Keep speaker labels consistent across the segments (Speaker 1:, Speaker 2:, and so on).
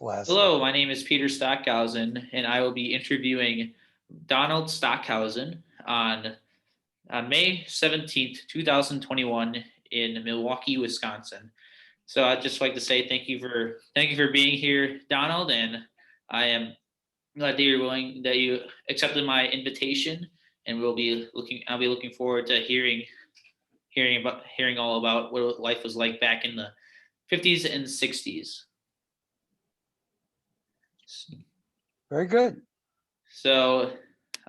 Speaker 1: Bless.
Speaker 2: Hello, my name is Peter Stockhausen, and I will be interviewing Donald Stockhausen on May 17th, 2021 in Milwaukee, Wisconsin. So I'd just like to say thank you for being here, Donald, and I am glad that you accepted my invitation, and I'll be looking forward to hearing all about what life was like back in the 50s and 60s.
Speaker 1: Very good.
Speaker 2: So,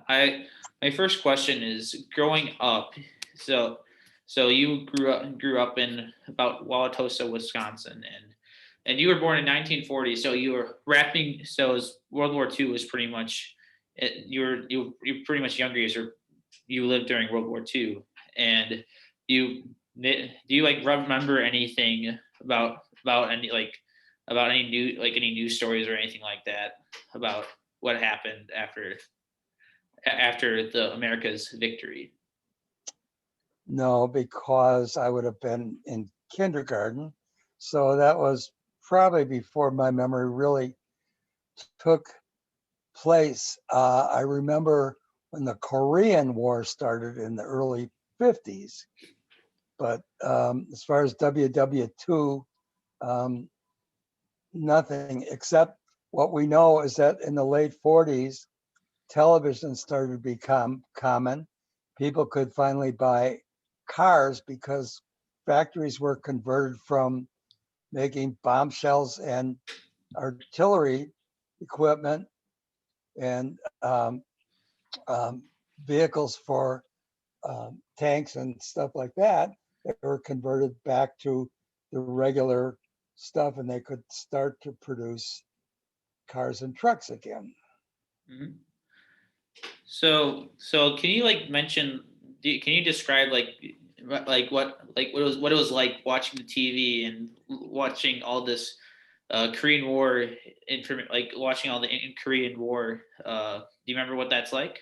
Speaker 2: I my first question is growing up. So, so you grew up in about Wauwatosa, Wisconsin, and you were born in 1940. So you were wrapping. So World War II was pretty much you're pretty much younger years, or you lived during World War II, and you do you like remember anything about any about any news stories or anything like that about what happened after the America's victory?
Speaker 1: No, because I would have been in kindergarten. So that was probably before my memory really took place. I remember when the Korean War started in the early 50s. But as far as WW2, nothing except what we know is that in the late 40s, television started to become common. People could finally buy cars because factories were converted from making bombshells and artillery equipment and vehicles for tanks and stuff like that. They were converted back to the regular stuff, and they could start to produce cars and trucks again.
Speaker 2: Mm-hmm. So can you can you describe what it was like watching the TV and watching all this Korean War like watching all the Korean War? Do you remember what that's like?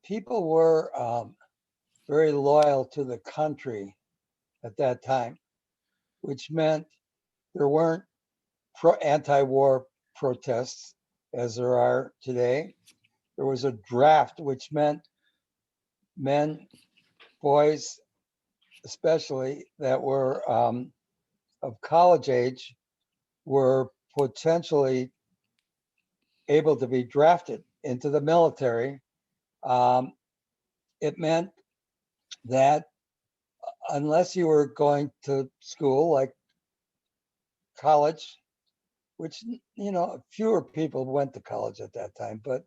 Speaker 1: People were very loyal to the country at that time, which meant there weren't anti-war protests as there are today. There was a draft, which meant men, boys, especially that were of college age, were potentially able to be drafted into the military. It meant that unless you were going to school like college, which fewer people went to college at that time, but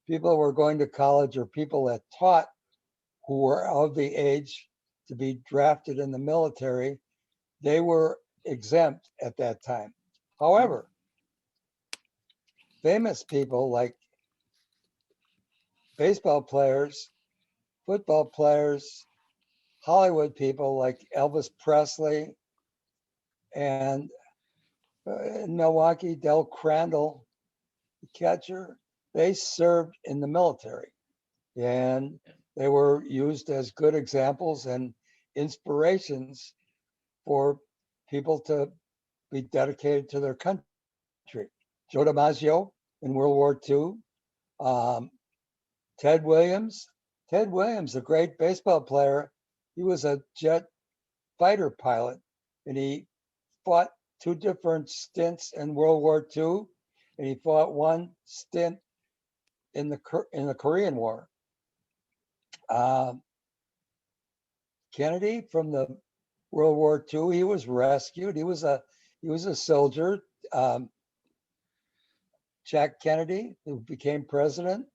Speaker 1: people were going to college or people that taught who were of the age to be drafted in the military, they were exempt at that time. However, famous people like baseball players, football players, Hollywood people like Elvis Presley, and in Milwaukee, Del Crandall, the catcher, they served in the military. And they were used as good examples and inspirations for people to be dedicated to their country. Joe DiMaggio in World War II, um, Ted Williams. Ted Williams, a great baseball player, he was a jet fighter pilot, and he fought two different stints in World War II, and he fought one stint in the Korean War. Kennedy from the World War II, he was rescued. He was a soldier. Jack Kennedy, who became president.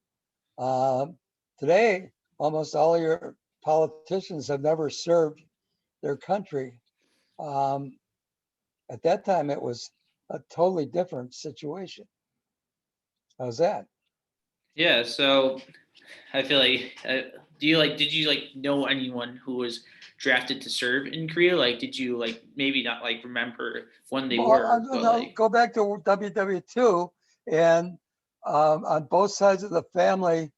Speaker 1: Today, almost all of your politicians have never served their country. At that time, it was a totally different situation. How's that?
Speaker 2: Yeah. So I feel like did you know anyone who was drafted to serve in Korea? Like, did you maybe not remember when they were, but
Speaker 1: No, go back to WW2, and on both sides of the family,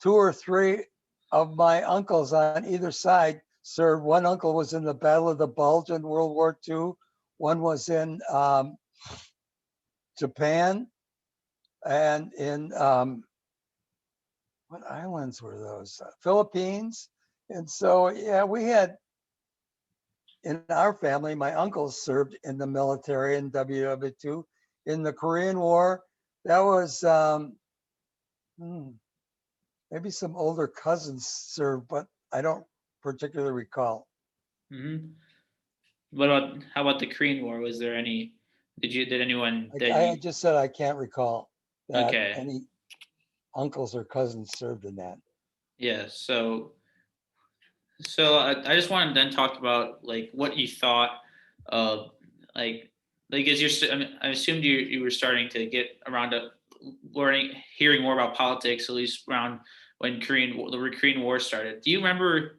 Speaker 1: two or three of my uncles on either side served. One uncle was in the Battle of the Bulge in World War II. One was in Japan, and in what islands were those? Philippines. And so, yeah, we had in our family, my uncles served in the military in WW2. In the Korean War, that was maybe some older cousins served, but I don't particularly recall.
Speaker 2: Hmm. How about the Korean War? Was there any? Did anyone that
Speaker 1: I
Speaker 2: you?
Speaker 1: just said I can't recall that
Speaker 2: Okay,
Speaker 1: any uncles or cousins served in that.
Speaker 2: yeah. So I just wanted to then talk about like what you thought of like as I mean, I assumed you were starting to get around to hearing more about politics, at least around when the Korean War started. Do you remember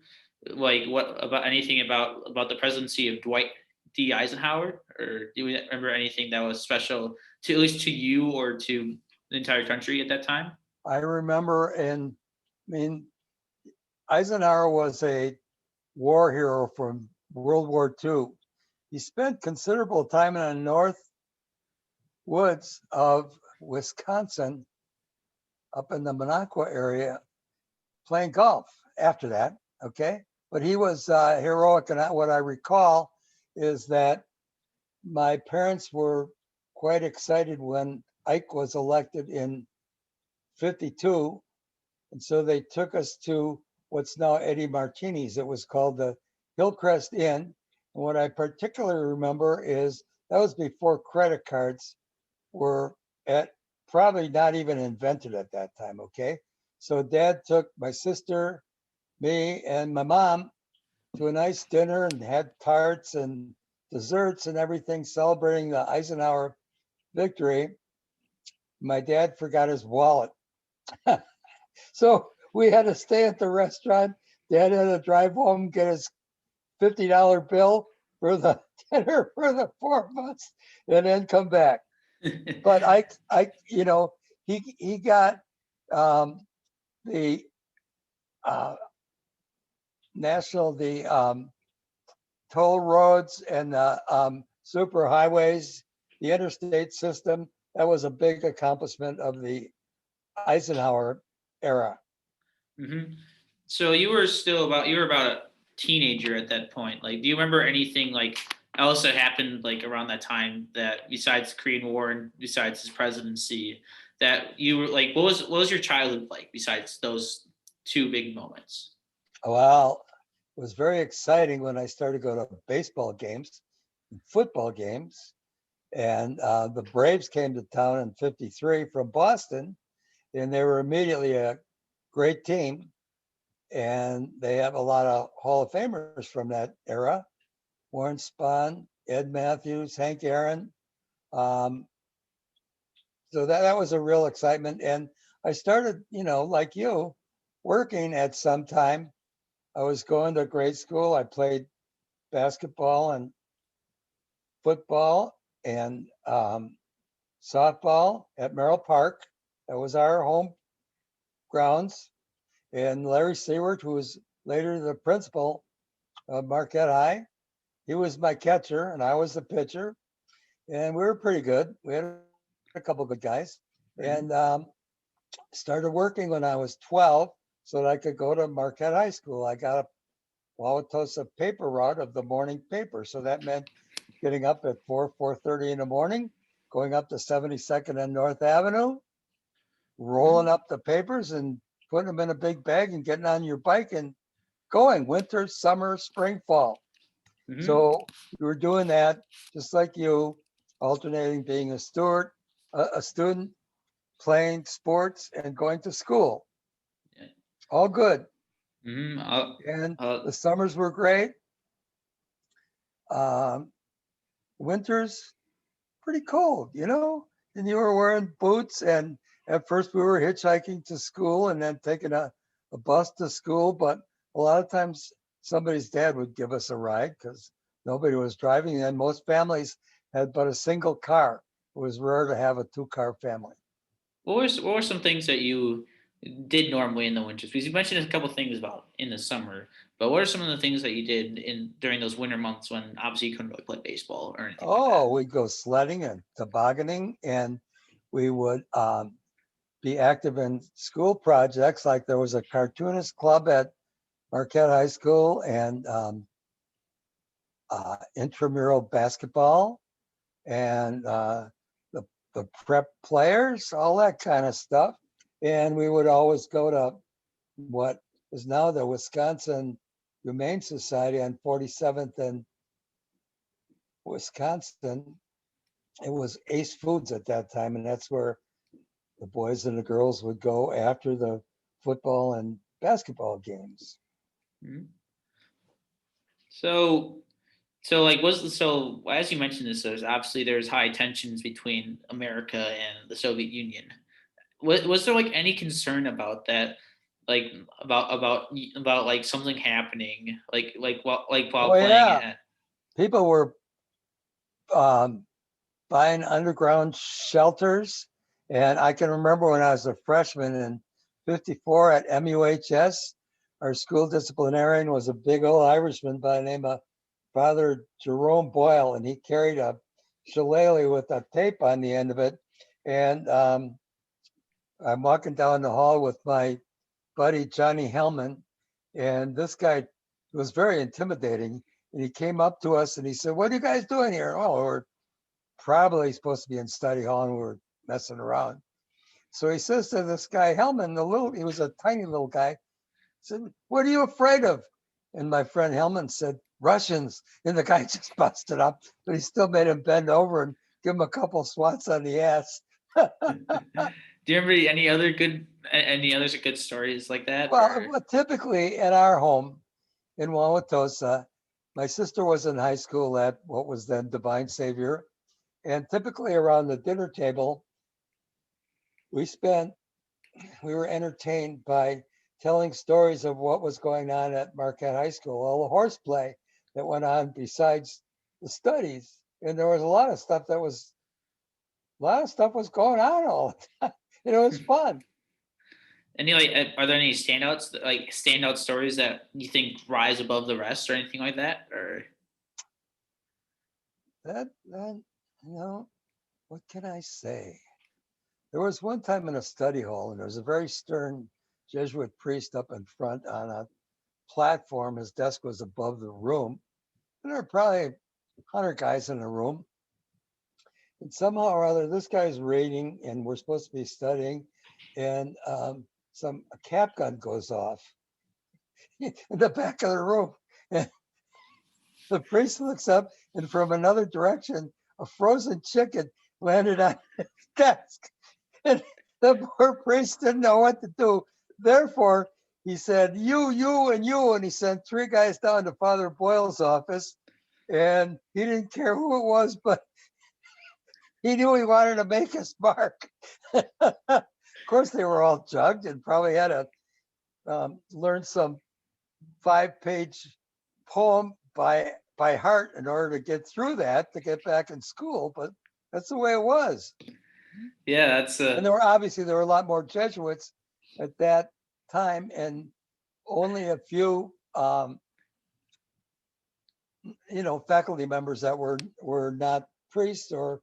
Speaker 2: like what about anything about the presidency of Dwight D. Eisenhower, or do you remember anything that was special to at least to you or to the entire country at that time?
Speaker 1: I remember, and I mean, Eisenhower was a war hero from World War II. He spent considerable time in the north woods of Wisconsin, up in the Minocqua area, playing golf after that. Okay. But he was heroic. And what I recall is that my parents were quite excited when Ike was elected in 52. And so they took us to what's now Eddie Martini's. It was called the Hillcrest Inn. And what I particularly remember is that was before credit cards were at probably not even invented at that time. Okay. So dad took my sister, me, and my mom to a nice dinner and had tarts and desserts and everything celebrating the Eisenhower victory. My dad forgot his wallet. So we had to stay at the restaurant. Dad had to drive home, get his $50 bill for the dinner for the 4 of us, and then come back. But he got the uh, the toll roads and the super highways, the interstate system. That was a big accomplishment of the Eisenhower era.
Speaker 2: Hmm. So you were about a teenager at that point. Like, do you remember anything like else that happened like around that time that besides the Korean War and besides his presidency that you were like, what was your childhood like besides those two big moments?
Speaker 1: Well, it was very exciting when I started to go to baseball games, football games, and the Braves came to town in '53 from Boston, and they were immediately a great team. And they have a lot of Hall of Famers from that era: Warren Spahn, Ed Matthews, Hank Aaron. Um, so that was a real excitement. And I started, like you, working at some time. I was going to grade school. I played basketball and football and softball at Merrill Park. That was our home grounds. And Larry Seward, who was later the principal of Marquette High, he was my catcher and I was the pitcher. And we were pretty good. We had a couple good guys. And started working when I was 12 so that I could go to Marquette High School. I got a Wauwatosa paper route of the morning paper. So that meant getting up at 4:30 in the morning, going up to 72nd and North Avenue, rolling up the papers and putting them in a big bag and getting on your bike and going winter, summer, spring, fall.
Speaker 2: Mm-hmm.
Speaker 1: So we were doing that just like you, alternating being a student, playing sports, and going to school.
Speaker 2: Yeah.
Speaker 1: All good.
Speaker 2: Mm-hmm.
Speaker 1: And the summers were great. Um, Winters, pretty cold, and you were wearing boots. And at first we were hitchhiking to school and then taking a bus to school. But a lot of times somebody's dad would give us a ride because nobody was driving. And most families had but a single car. It was rare to have a two-car family.
Speaker 2: What were some things that you did normally in the winters? Because you mentioned a couple things about in the summer, but what are some of the things that you did during those winter months when obviously you couldn't really play baseball or anything like that?
Speaker 1: Oh, we'd go sledding and tobogganing, and we would be active in school projects. Like there was a cartoonist club at Marquette High School, and intramural basketball, and the prep players, all that kind of stuff. And we would always go to what is now the Wisconsin Humane Society on 47th and Wisconsin. It was Ace Foods at that time, and that's where the boys and the girls would go after the football and basketball games.
Speaker 2: Mhm. So, so as you mentioned this, there's high tensions between America and the Soviet Union. Was there like any concern about that, like about like something happening, while
Speaker 1: Oh
Speaker 2: playing
Speaker 1: yeah,
Speaker 2: at?
Speaker 1: people were um, buying underground shelters. And I can remember when I was a freshman in 54 at MUHS, our school disciplinarian was a big old Irishman by the name of Father Jerome Boyle, and he carried a shillelagh with a tape on the end of it. And I'm walking down the hall with my buddy Johnny Hellman, and this guy was very intimidating. And he came up to us and he said, "What are you guys doing here?" "Oh, we're probably supposed to be in study hall and we're messing around." So he says to this guy Hellman, he was a tiny little guy, said, "What are you afraid of?" And my friend Hellman said, "Russians." And the guy just busted up, but he still made him bend over and give him a couple swats on the ass.
Speaker 2: Do you remember any other good stories like that? Or
Speaker 1: Well, typically at our home in Wauwatosa, my sister was in high school at what was then Divine Savior. And typically around the dinner table, we were entertained by telling stories of what was going on at Marquette High School, all the horseplay that went on besides the studies. And there was a lot of stuff was going on all the time. And it was fun.
Speaker 2: any are there any standout stories that you think rise above the rest or anything like that? Or
Speaker 1: That, what can I say? There was one time in a study hall, and there was a very stern Jesuit priest up in front on a platform. His desk was above the room. And there were probably 100 guys in the room. And somehow or other, this guy's reading, and we're supposed to be studying, and a cap gun goes off in the back of the room. And the priest looks up, and from another direction, a frozen chicken landed on his desk. And the poor priest didn't know what to do. Therefore, he said, you, and you. And he sent 3 guys down to Father Boyle's office. And he didn't care who it was, but he knew he wanted to make his mark. Of course, they were all jugged and probably had to learn some 5-page poem by heart in order to get through that, to get back in school. But that's the way it was.
Speaker 2: yeah, that's
Speaker 1: And there were a lot more Jesuits at that time, and only a few faculty members that were not priests or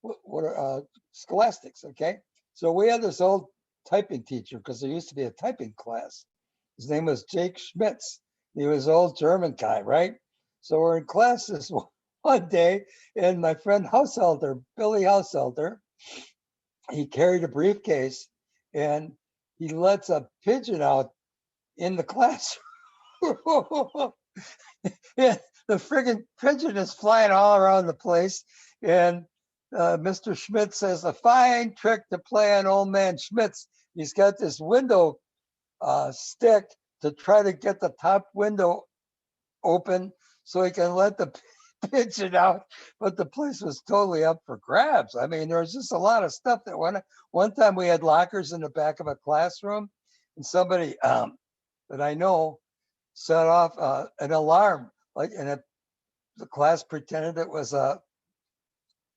Speaker 1: what are scholastics. Okay, so we had this old typing teacher, because there used to be a typing class. His name was Jake Schmitz. He was an old German guy, right? So we're in class this one day, and my friend Billy Househelder, he carried a briefcase, and he lets a pigeon out in the classroom. Yeah, the friggin' pigeon is flying all around the place. And Mr. Schmitz says, "A fine trick to play on old man Schmitz." He's got this window stick to try to get the top window open so he can let the pigeon out. But the place was totally up for grabs. I mean, there was just a lot of stuff that went. One time we had lockers in the back of a classroom, and somebody that I know set off an alarm, and the class pretended it was a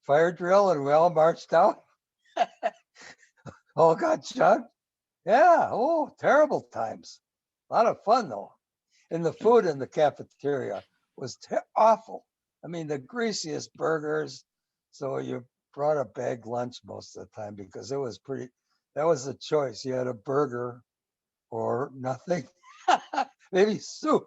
Speaker 1: fire drill, and we all marched out. Oh, got chugged? Yeah. Oh, terrible times. A lot of fun though. And the food in the cafeteria was awful. I mean, the greasiest burgers. So you brought a bag lunch most of the time because it was pretty, that was the choice. You had a burger or nothing, maybe soup.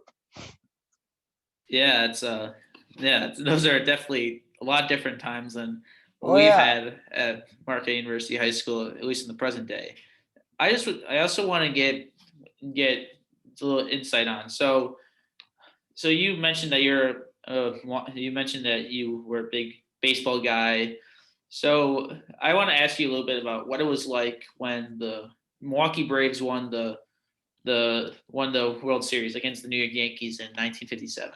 Speaker 2: Yeah, those are definitely a lot different times than what
Speaker 1: Oh,
Speaker 2: we've
Speaker 1: yeah.
Speaker 2: had at Marquette University High School, at least in the present day. I also want to get a little insight on. So you mentioned that you mentioned that you were a big baseball guy. So I want to ask you a little bit about what it was like when the Milwaukee Braves won the World Series against the New York Yankees in 1957.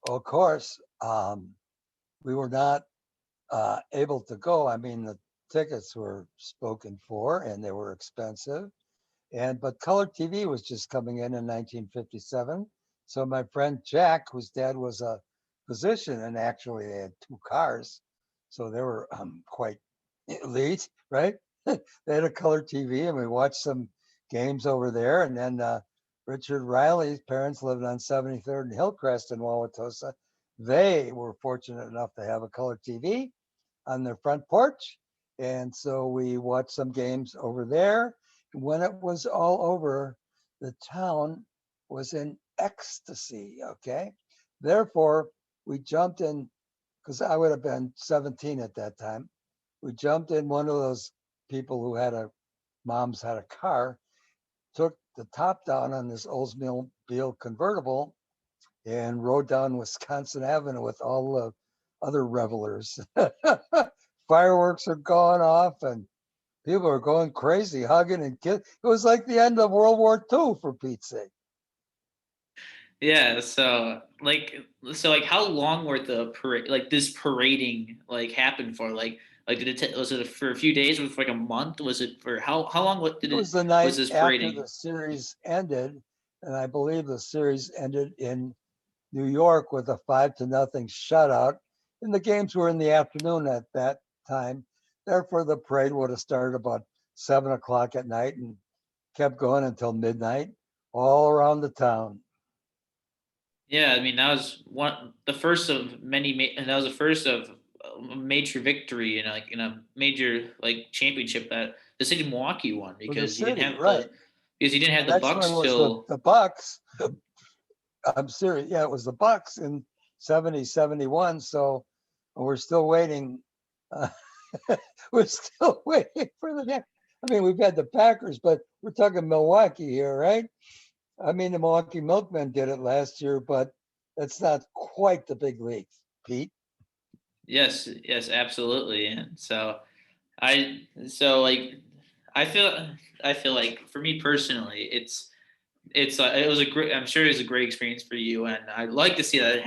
Speaker 1: Of course, we were not able to go. I mean, the tickets were spoken for and they were expensive. But color TV was just coming in 1957. So my friend Jack, whose dad was a physician, and actually they had two cars, so they were quite elite, right? They had a color TV, and we watched some games over there. And then Richard Riley's parents lived on 73rd and Hillcrest in Wauwatosa. They were fortunate enough to have a color TV on their front porch. And so we watched some games over there. When it was all over, the town was in ecstasy. Okay. Therefore, we jumped in because I would have been 17 at that time. We jumped in one of those people who moms had a car, took the top down on this Oldsmobile convertible and rode down Wisconsin Avenue with all the other revelers. Fireworks are going off and people are going crazy, hugging and kissing. It was like the end of World War II, for Pete's sake.
Speaker 2: Yeah, so how long were the parade like this parading like happened for? Like did was it for a few days? Was it for like a month? Was it for how long what did
Speaker 1: It
Speaker 2: it
Speaker 1: was the
Speaker 2: was
Speaker 1: night
Speaker 2: this
Speaker 1: after
Speaker 2: parading?
Speaker 1: the series ended, and I believe the series ended in New York with a 5-0 shutout. And the games were in the afternoon at that time. Therefore, the parade would have started about 7 o'clock at night and kept going until midnight, all around the town.
Speaker 2: Yeah, I mean that was one the first of and that was the first of a major victory in a major like championship that the city of Milwaukee won
Speaker 1: For the
Speaker 2: because
Speaker 1: city, right?
Speaker 2: you didn't
Speaker 1: The
Speaker 2: have the
Speaker 1: next
Speaker 2: Bucks
Speaker 1: one was
Speaker 2: till
Speaker 1: the Bucks. I'm serious. Yeah, it was the Bucks in 70, 71. So we're still waiting. Uh, we're still waiting for the next. I mean, we've had the Packers, but we're talking Milwaukee here, right? I mean, the Milwaukee Milkmen did it last year, but that's not quite the big leagues, Pete.
Speaker 2: yes, absolutely. And so like I feel like for me personally, it was a great. I'm sure it was a great experience for you, and I'd like to see that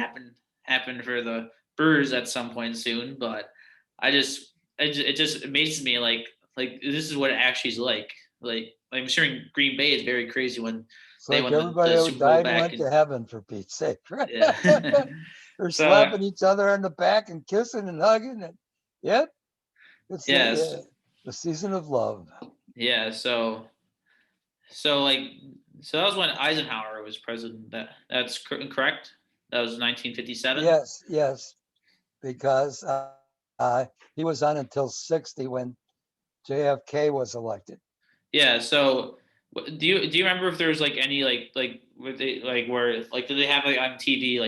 Speaker 2: happen for the Brewers at some point soon. But it just amazes me like this is what it actually is like. Like I'm sure in Green Bay is very crazy when
Speaker 1: It's
Speaker 2: they
Speaker 1: like
Speaker 2: won
Speaker 1: everybody
Speaker 2: the
Speaker 1: who
Speaker 2: Super Bowl
Speaker 1: died
Speaker 2: back
Speaker 1: went
Speaker 2: in
Speaker 1: to heaven, for Pete's sake, right?
Speaker 2: yeah.
Speaker 1: They're
Speaker 2: So
Speaker 1: slapping each other on the back and kissing and hugging. And yep, it's
Speaker 2: yes,
Speaker 1: the season of love.
Speaker 2: yeah. So like so that was when Eisenhower was president. That's correct. That was 1957.
Speaker 1: Yes, yes, because he was on until 60 when JFK was elected.
Speaker 2: Yeah. So, do you remember if there was like any were they like where like did they have like on TV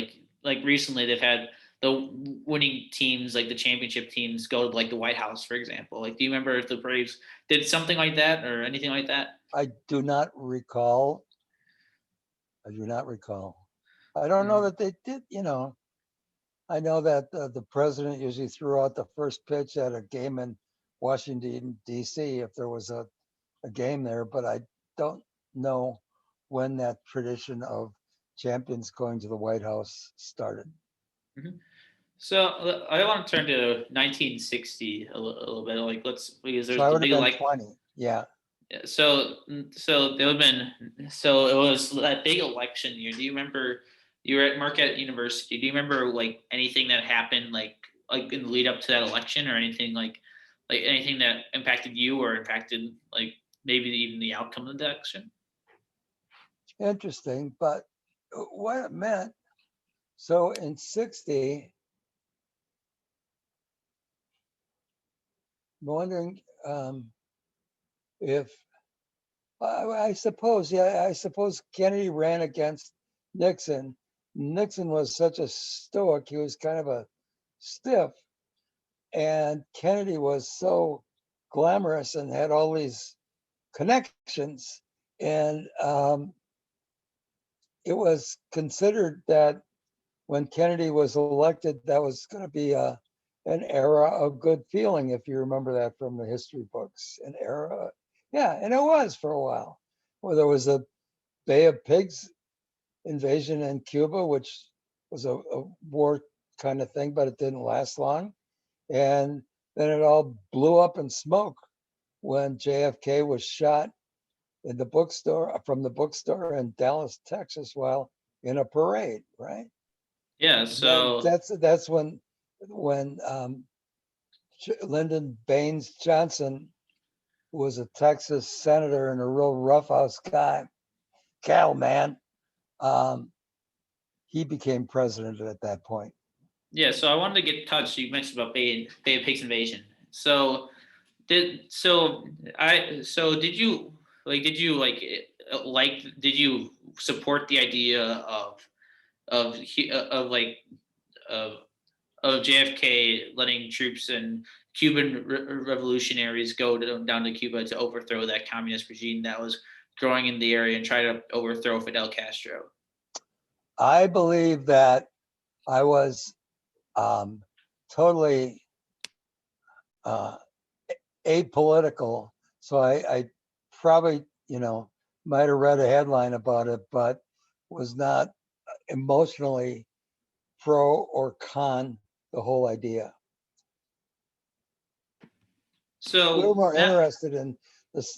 Speaker 2: like recently they've had the winning teams like the championship teams go to like the White House for example. Like, do you remember if the Braves did something like that or anything like that?
Speaker 1: I do not recall. I do not recall. I don't know
Speaker 2: Mm.
Speaker 1: that they did, I know that the president usually threw out the first pitch at a game in Washington, D.C. if there was a game there, but I don't know when that tradition of champions going to the White House started.
Speaker 2: Mhm. So I want to turn to 1960 a little bit. Like let's because
Speaker 1: So
Speaker 2: there's
Speaker 1: I
Speaker 2: the
Speaker 1: would have
Speaker 2: big
Speaker 1: been
Speaker 2: like
Speaker 1: 20. Yeah.
Speaker 2: yeah, so there would have been so it was that big election year. Do you remember you were at Marquette University? Do you remember like anything that happened like in the lead up to that election or anything like anything that impacted you or impacted like maybe even the outcome of the election?
Speaker 1: Interesting, but what it meant. So in 60, I'm wondering if I suppose, yeah, I suppose Kennedy ran against Nixon. Nixon was such a stoic, he was kind of a stiff, and Kennedy was so glamorous and had all these connections. And it was considered that when Kennedy was elected, that was going to be an era of good feeling, if you remember that from the history books. An era, yeah, and it was for a while. Well, there was a Bay of Pigs invasion in Cuba, which was a war kind of thing, but it didn't last long. And then it all blew up in smoke when JFK was shot in the bookstore from the bookstore in Dallas, Texas, while in a parade, right?
Speaker 2: Yeah.
Speaker 1: Then
Speaker 2: So
Speaker 1: that's when Lyndon Baines Johnson, who was a Texas senator and a real roughhouse guy, cattle man, he became president at that point.
Speaker 2: yeah, so I wanted to get touched. You mentioned about Bay of Pigs invasion. So did you support the idea of of of JFK letting troops and Cuban revolutionaries down to Cuba to overthrow that communist regime that was growing in the area and try to overthrow Fidel Castro?
Speaker 1: I believe that I was um, totally uh, apolitical, so I probably, might have read a headline about it, but was not emotionally pro or con the whole idea. We were
Speaker 2: So
Speaker 1: more
Speaker 2: now,
Speaker 1: interested in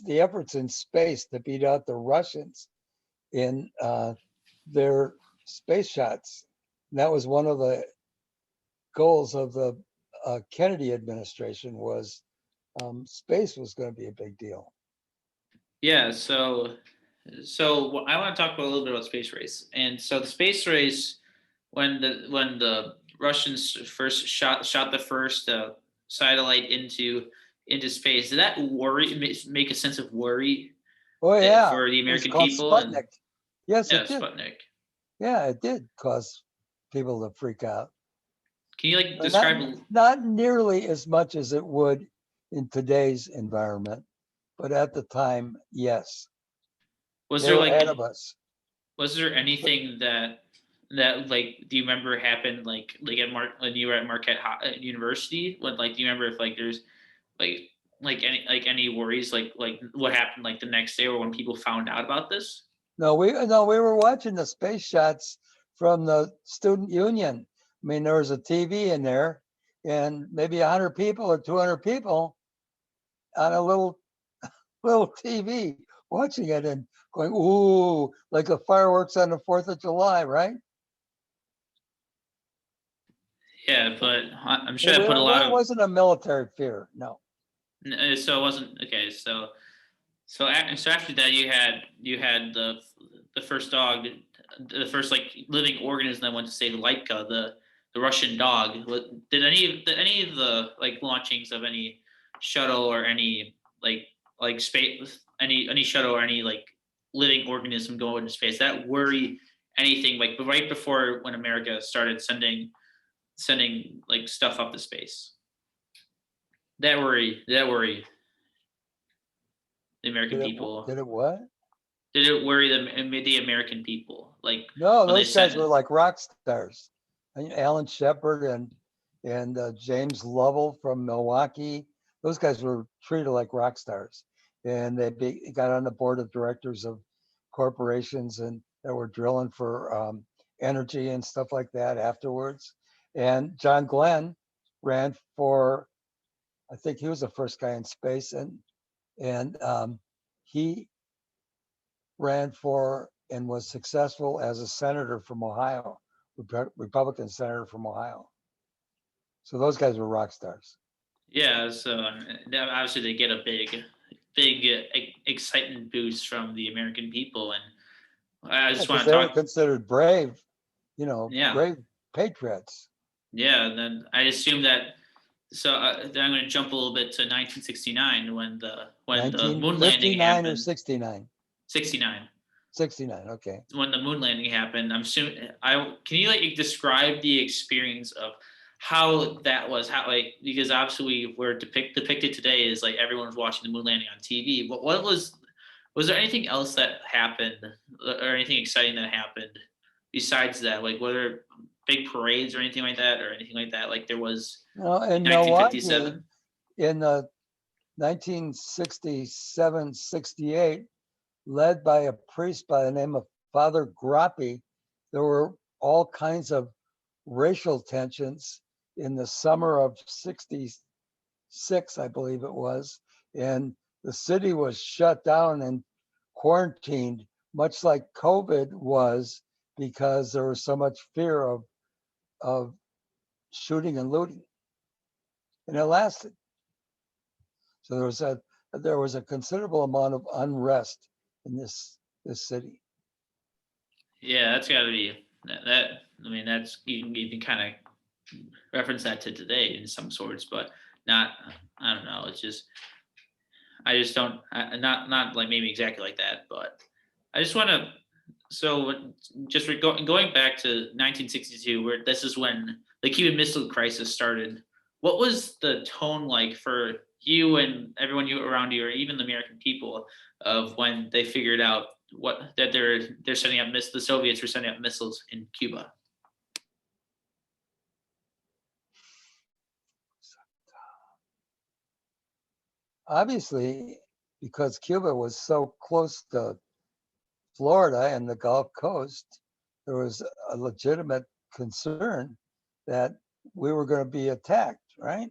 Speaker 1: the efforts in space to beat out the Russians in their space shots. And that was one of the goals of the Kennedy administration, was space was going to be a big deal.
Speaker 2: yeah, I want to talk about a little bit about space race. And so the space race, when the Russians first shot the first satellite into space, did that make a sense of worry
Speaker 1: Oh yeah,
Speaker 2: for the
Speaker 1: it was
Speaker 2: American
Speaker 1: called
Speaker 2: people? And
Speaker 1: Sputnik. Yes,
Speaker 2: yeah,
Speaker 1: it did.
Speaker 2: Sputnik.
Speaker 1: Yeah, it did cause people to freak out.
Speaker 2: Can you like
Speaker 1: Not
Speaker 2: describe?
Speaker 1: not nearly as much as it would in today's environment, but at the time, yes,
Speaker 2: Was
Speaker 1: they
Speaker 2: there
Speaker 1: were ahead
Speaker 2: like
Speaker 1: of us.
Speaker 2: was there anything that like do you remember happened like at when you were at Marquette University? When like do you remember if like there's like any worries like what happened like the next day or when people found out about this?
Speaker 1: No, we were watching the space shots from the student union. I mean, there was a TV in there, and maybe 100 people or 200 people on a little TV watching it and going, ooh, like the fireworks on the 4th of July, right?
Speaker 2: Yeah, but I'm
Speaker 1: It
Speaker 2: sure that put a lot of
Speaker 1: wasn't a military fear, no.
Speaker 2: so it wasn't okay. So after that you had the first dog, the first like living organism that went to save Laika, the Russian dog. Did any of the like launchings of any shuttle or any like space any shuttle or any like living organism go into space that worry anything like right before when America started sending like stuff up to space? That worry the American people.
Speaker 1: Did it what?
Speaker 2: Did it worry the American people? Like
Speaker 1: No,
Speaker 2: when they
Speaker 1: those guys were
Speaker 2: said,
Speaker 1: like rock stars. Alan Shepard and James Lovell from Milwaukee. Those guys were treated like rock stars, and got on the board of directors of corporations and that were drilling for energy and stuff like that afterwards. And John Glenn ran for, I think he was the first guy in space, and he ran for and was successful as a senator from Ohio, Republican senator from Ohio. So those guys were rock stars.
Speaker 2: Yeah, so obviously they get a big excitement boost from the American people, and I just
Speaker 1: Because
Speaker 2: want to
Speaker 1: they were
Speaker 2: talk.
Speaker 1: considered brave,
Speaker 2: Yeah,
Speaker 1: brave patriots.
Speaker 2: yeah. And then I assume that. So then I'm going to jump a little bit to 1969 when the moon landing
Speaker 1: 1959 or
Speaker 2: happened.
Speaker 1: 69?
Speaker 2: 69
Speaker 1: 69, okay.
Speaker 2: when the moon landing happened. I'm assuming I can you like describe the experience of how that was how like because obviously we're depicted today is like everyone's watching the moon landing on TV. But what was there anything else that happened or anything exciting that happened besides that? Like were there big parades or anything like that or anything like that like there was
Speaker 1: In
Speaker 2: in
Speaker 1: Milwaukee
Speaker 2: 1957?
Speaker 1: in 1967, 68, led by a priest by the name of Father Grappi, there were all kinds of racial tensions in the summer of 66, I believe it was. And the city was shut down and quarantined, much like COVID was, because there was so much fear of shooting and looting. And it lasted. So there was a considerable amount of unrest in this city.
Speaker 2: Yeah, that's got to be that. I mean, that's you can kind of reference that to today in some sorts, but not. I don't know. It's just I just don't. Not like maybe exactly like that, but I just want to. So just going back to 1962, where this is when the Cuban Missile Crisis started. What was the tone like for you and everyone you around you, or even the American people, of when they figured out what that they're setting up the Soviets were setting up missiles in Cuba?
Speaker 1: Obviously, because Cuba was so close to Florida and the Gulf Coast, there was a legitimate concern that we were going to be attacked, right?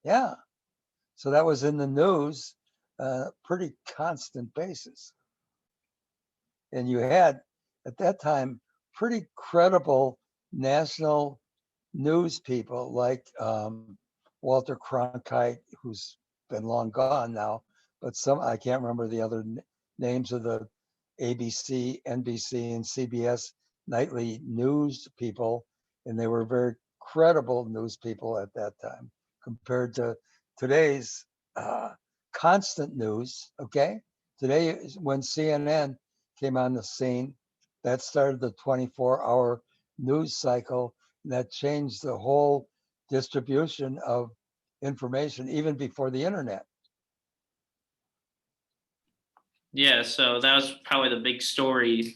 Speaker 1: Yeah. So that was in the news, pretty constant basis. And you had, at that time, pretty credible national news people like Walter Cronkite, who's been long gone now, but I can't remember the other names of the ABC, NBC, and CBS nightly news people. And they were very credible news people at that time compared to today's constant news. Okay. Today, when CNN came on the scene, that started the 24-hour news cycle, and that changed the whole distribution of information even before the internet.
Speaker 2: Yeah, so that was probably the big story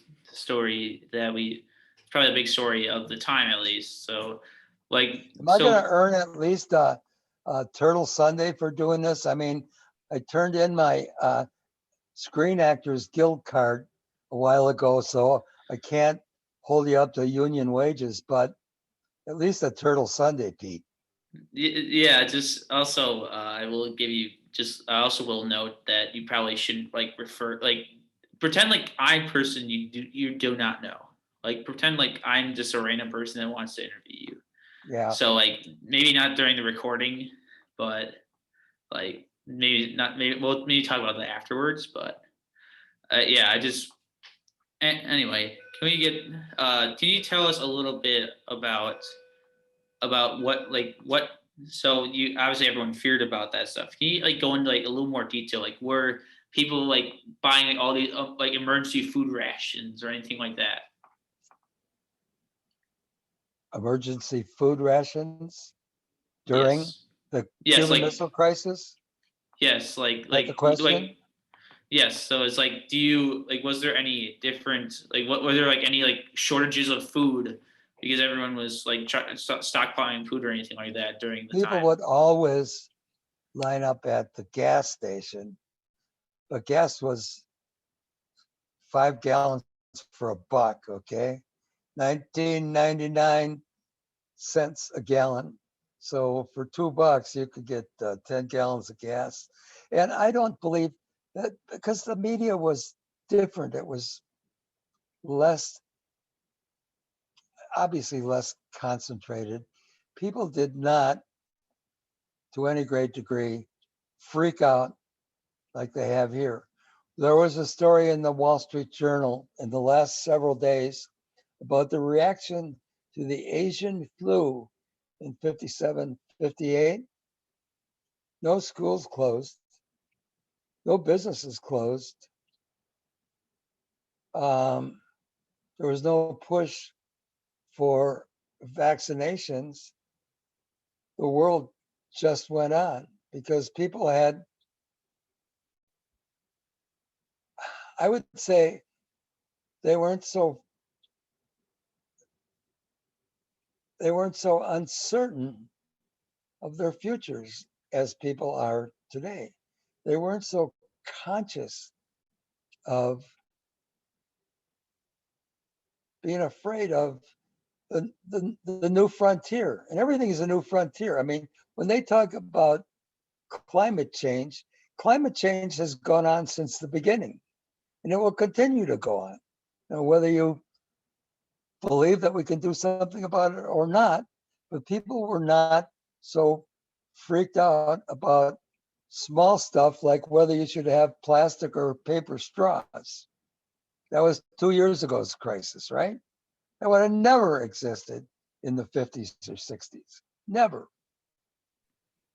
Speaker 2: that we probably the big story of the time at least. So like
Speaker 1: Am I going to
Speaker 2: so
Speaker 1: earn at least a Turtle Sunday for doing this? I mean, I turned in my Screen Actors Guild card a while ago, so I can't hold you up to union wages, but at least a Turtle Sunday, Pete.
Speaker 2: Yeah, just also I will give you just I also will note that you probably shouldn't like refer like pretend like I'm person you do not know. Like pretend like I'm just a random person that wants to interview you.
Speaker 1: Yeah.
Speaker 2: So like maybe not during the recording, but like maybe not maybe we'll maybe talk about that afterwards. But yeah, I just anyway. Can we get? Can you tell us a little bit about what? So you obviously everyone feared about that stuff. Can you like go into like a little more detail? Like were people like buying like all these like emergency food rations or anything like that?
Speaker 1: Emergency food rations during
Speaker 2: Yes.
Speaker 1: the
Speaker 2: Yes.
Speaker 1: Cuban
Speaker 2: Like
Speaker 1: Missile Crisis?
Speaker 2: yes.
Speaker 1: Is that the question?
Speaker 2: Yes. So it's like, do you like? Was there any different? Like, what were there like any like shortages of food because everyone was like stockpiling food or anything like that during the
Speaker 1: People
Speaker 2: time?
Speaker 1: would always line up at the gas station, but gas was 5 gallons for $1, okay? 19.99 a gallon. So for $2, you could get 10 gallons of gas. And I don't believe that because the media was different. It was less, obviously less concentrated. People did not to any great degree, freak out like they have here. There was a story in the Wall Street Journal in the last several days about the reaction to the Asian flu in 57, 58. No schools closed, no businesses closed. There was no push for vaccinations. The world just went on because people had, I would say, they weren't so uncertain of their futures as people are today. They weren't so conscious of being afraid of the new frontier, and everything is a new frontier. I mean, when they talk about climate change has gone on since the beginning, and it will continue to go on. You know, whether you believe that we can do something about it or not, but people were not so freaked out about small stuff like whether you should have plastic or paper straws. That was 2 years ago's crisis, right? That would have never existed in the 50s or 60s. Never.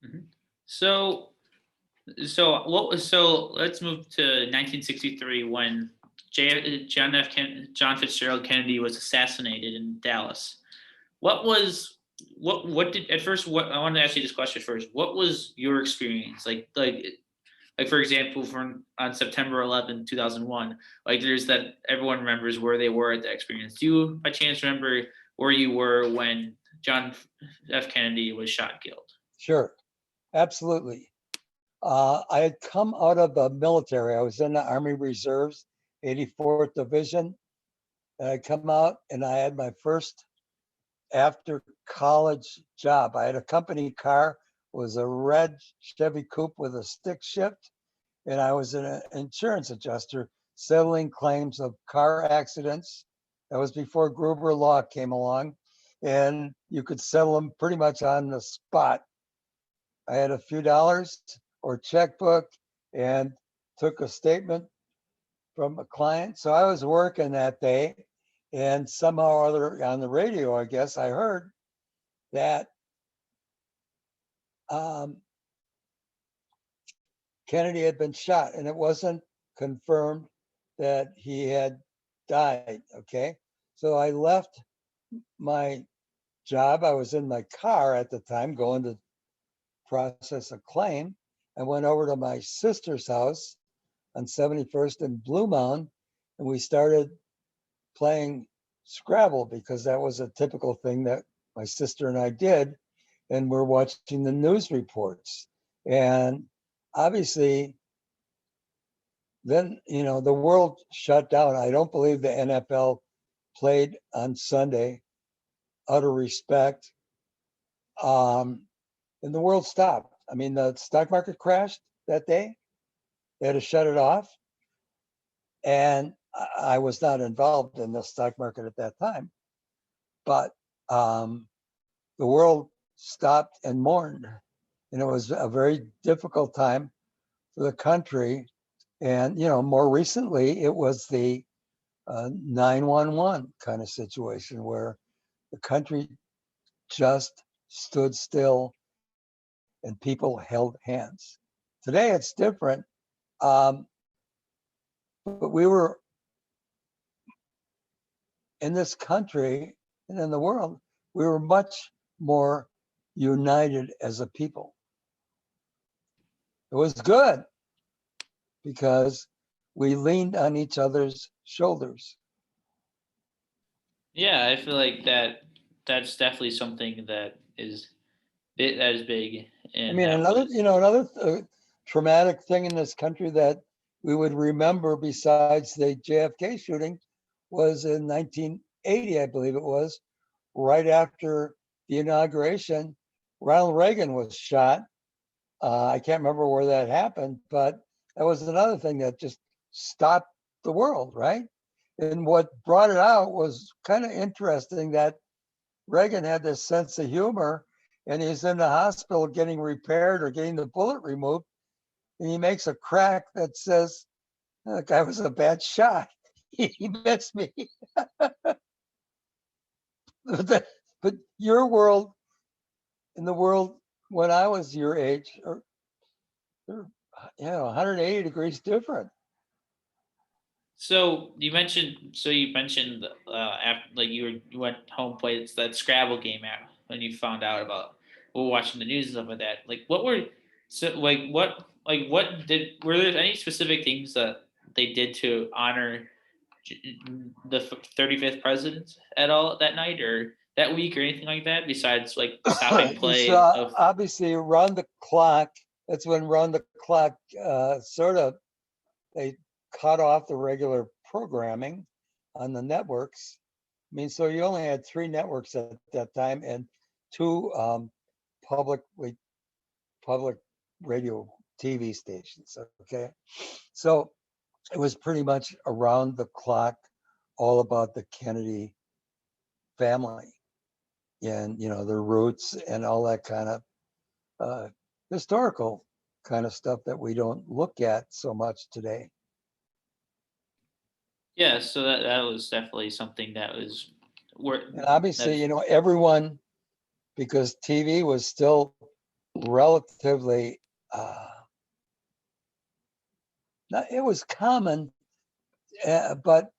Speaker 2: Mhm. So let's move to 1963 when John Fitzgerald Kennedy was assassinated in Dallas. What did at first? What I wanted to ask you this question first. What was your experience like for example, on September 11, 2001? Like there's that everyone remembers where they were at that experience. Do you by chance remember where you were when John F. Kennedy was shot and killed?
Speaker 1: Sure, absolutely. I had come out of the military. I was in the Army Reserves, 84th Division. And I come out and I had my first after college job. I had a company car, was a red Chevy Coupe with a stick shift. And I was an insurance adjuster settling claims of car accidents. That was before Gruber Law came along. And you could settle them pretty much on the spot. I had a few dollars or checkbook and took a statement from a client. So I was working that day, and somehow or other on the radio, I guess I heard that Kennedy had been shot, and it wasn't confirmed that he had died. Okay. So I left my job. I was in my car at the time going to process a claim. I went over to my sister's house on 71st and Blue Mound, and we started playing Scrabble because that was a typical thing that my sister and I did. And we're watching the news reports. And obviously, then, you know, the world shut down. I don't believe the NFL played on Sunday, out of respect. And the world stopped. I mean, the stock market crashed that day. They had to shut it off. And I was not involved in the stock market at that time, but the world stopped and mourned. And it was a very difficult time for the country. And, you know, more recently, it was the 911 kind of situation where the country just stood still and people held hands. Today, it's different. But we were in this country and in the world, we were much more united as a people. It was good because we leaned on each other's shoulders.
Speaker 2: Yeah, I feel like that's definitely something that is big.
Speaker 1: I
Speaker 2: And
Speaker 1: mean, another traumatic thing in this country that we would remember besides the JFK shooting was in 1980, I believe it was, right after the inauguration, Ronald Reagan was shot. I can't remember where that happened, but that was another thing that just stopped the world, right? And what brought it out was kind of interesting that Reagan had this sense of humor, and he's in the hospital getting repaired or getting the bullet removed, and he makes a crack that says, "The guy was a bad shot. He missed me." But your world and the world when I was your age are, 180 degrees different.
Speaker 2: So you mentioned after like you went home played that Scrabble game out when you found out about watching the news and stuff like that. Like what were so what did were there any specific things that they did to honor the 35th president at all that night or that week or anything like that besides like stopping
Speaker 1: You
Speaker 2: play
Speaker 1: saw
Speaker 2: of
Speaker 1: obviously around the clock. That's when round the clock sort of they cut off the regular programming on the networks. I mean, so you only had 3 networks at that time and 2 public public radio TV stations. Okay, so it was pretty much around the clock, all about the Kennedy family and their roots and all that kind of historical kind of stuff that we don't look at so much today.
Speaker 2: yeah, so that was definitely something that was where
Speaker 1: And obviously,
Speaker 2: that's
Speaker 1: everyone, because TV was still relatively, it was common, but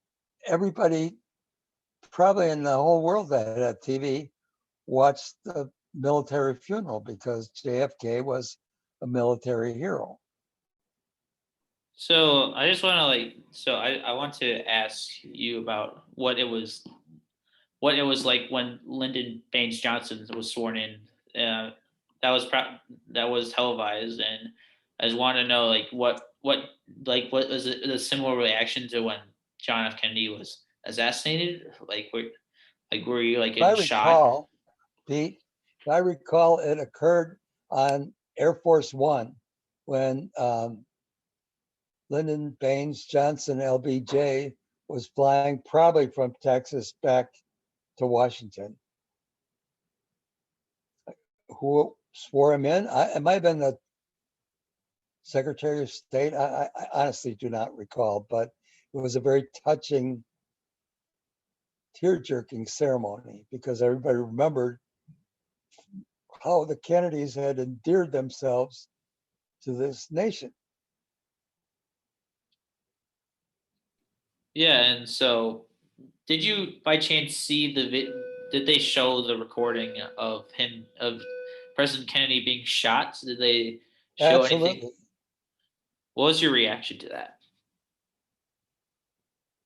Speaker 1: everybody probably in the whole world that had TV watched the military funeral because JFK was a military hero.
Speaker 2: so I just want to I want to ask you about what it was like when Lyndon Baines Johnson was sworn in. Uh, that was televised, and I just want to know what was a similar reaction to when John F. Kennedy was assassinated? Were you like
Speaker 1: If I
Speaker 2: in shock?
Speaker 1: recall, Pete, if I recall, it occurred on Air Force One when Lyndon Baines Johnson, LBJ, was flying probably from Texas back to Washington. Who swore him in? It might have been the Secretary of State. I honestly do not recall, but it was a very touching, tear-jerking ceremony because everybody remembered how the Kennedys had endeared themselves to this nation.
Speaker 2: Yeah, and so did you by chance see did they show the recording of President Kennedy being shot? Did they show anything?
Speaker 1: Absolutely.
Speaker 2: What was your reaction to that?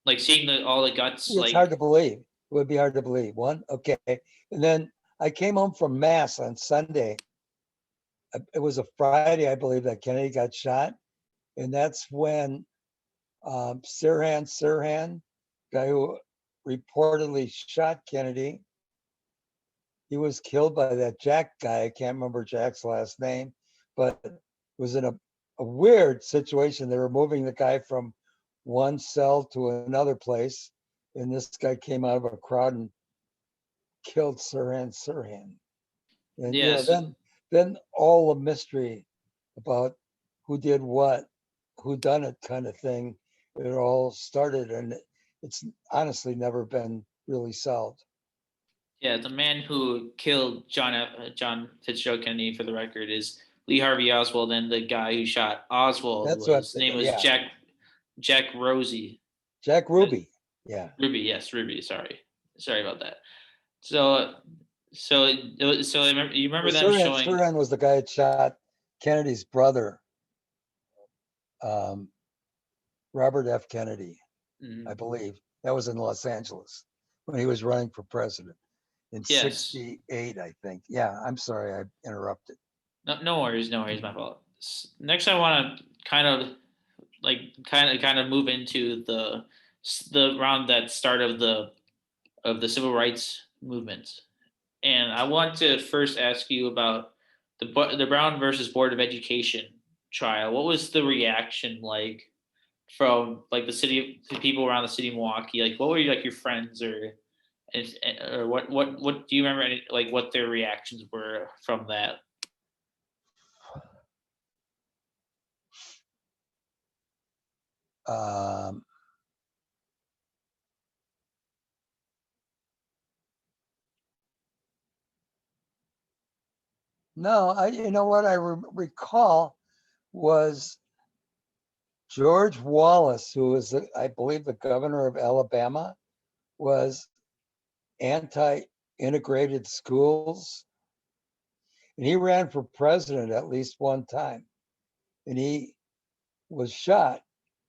Speaker 2: Like seeing all the guts,
Speaker 1: It's hard
Speaker 2: like
Speaker 1: to believe. It would be hard to believe. One, okay. And then I came home from Mass on Sunday. It was a Friday, I believe, that Kennedy got shot. And that's when Sirhan, guy who reportedly shot Kennedy, he was killed by that Jack guy. I can't remember Jack's last name, but it was in a weird situation. They were moving the guy from one cell to another place, and this guy came out of a crowd and killed Sirhan. And
Speaker 2: yes,
Speaker 1: then all the mystery about who did what, who done it kind of thing, it all started, and it's honestly never been really solved.
Speaker 2: yeah, the man who killed John Fitzgerald Kennedy, for the record, is Lee Harvey Oswald, and the guy who shot Oswald
Speaker 1: That's what,
Speaker 2: was name was
Speaker 1: yeah,
Speaker 2: Jack Rosie.
Speaker 1: Jack Ruby. Yeah.
Speaker 2: Ruby, yes, Ruby. Sorry about that. So, I remember you remember them showing.
Speaker 1: Sirhan was the guy that shot Kennedy's brother, um, Robert F. Kennedy, I
Speaker 2: Mhm.
Speaker 1: believe. That was in Los Angeles when he was running for president in
Speaker 2: Yes,
Speaker 1: '68, I think. Yeah, I'm sorry I interrupted.
Speaker 2: no worries, no worries, my fault. Next, I want to kind of move into the around that start of the civil rights movement, and I want to first ask you about the Brown versus Board of Education trial. What was the reaction like from like the people around the city of Milwaukee? Like, what were like your friends or Or what do you remember like what their reactions were from that?
Speaker 1: Um, no, you know what I recall was George Wallace, who was, I believe, the governor of Alabama, was anti-integrated schools, and he ran for president at least one time, and he was shot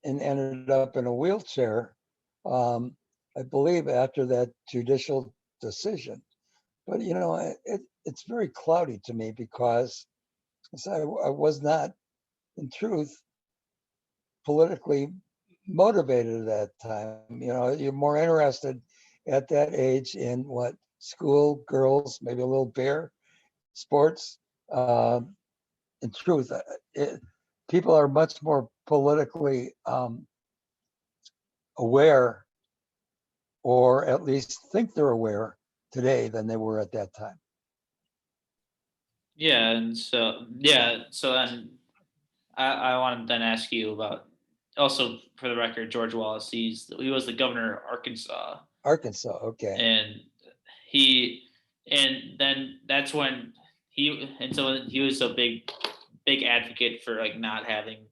Speaker 1: and ended up in a wheelchair, I believe, after that judicial decision. But it's very cloudy to me because I was not, in truth, politically motivated at that time. You're more interested at that age in what school, girls, maybe a little beer, sports. In truth, people are much more politically aware, or at least think they're aware today than they were at that time.
Speaker 2: Yeah, and so then I want to then ask you about also for the record, George Wallace. He was the governor of Arkansas,
Speaker 1: Arkansas, okay.
Speaker 2: and he and then that's when he was a big advocate for like not having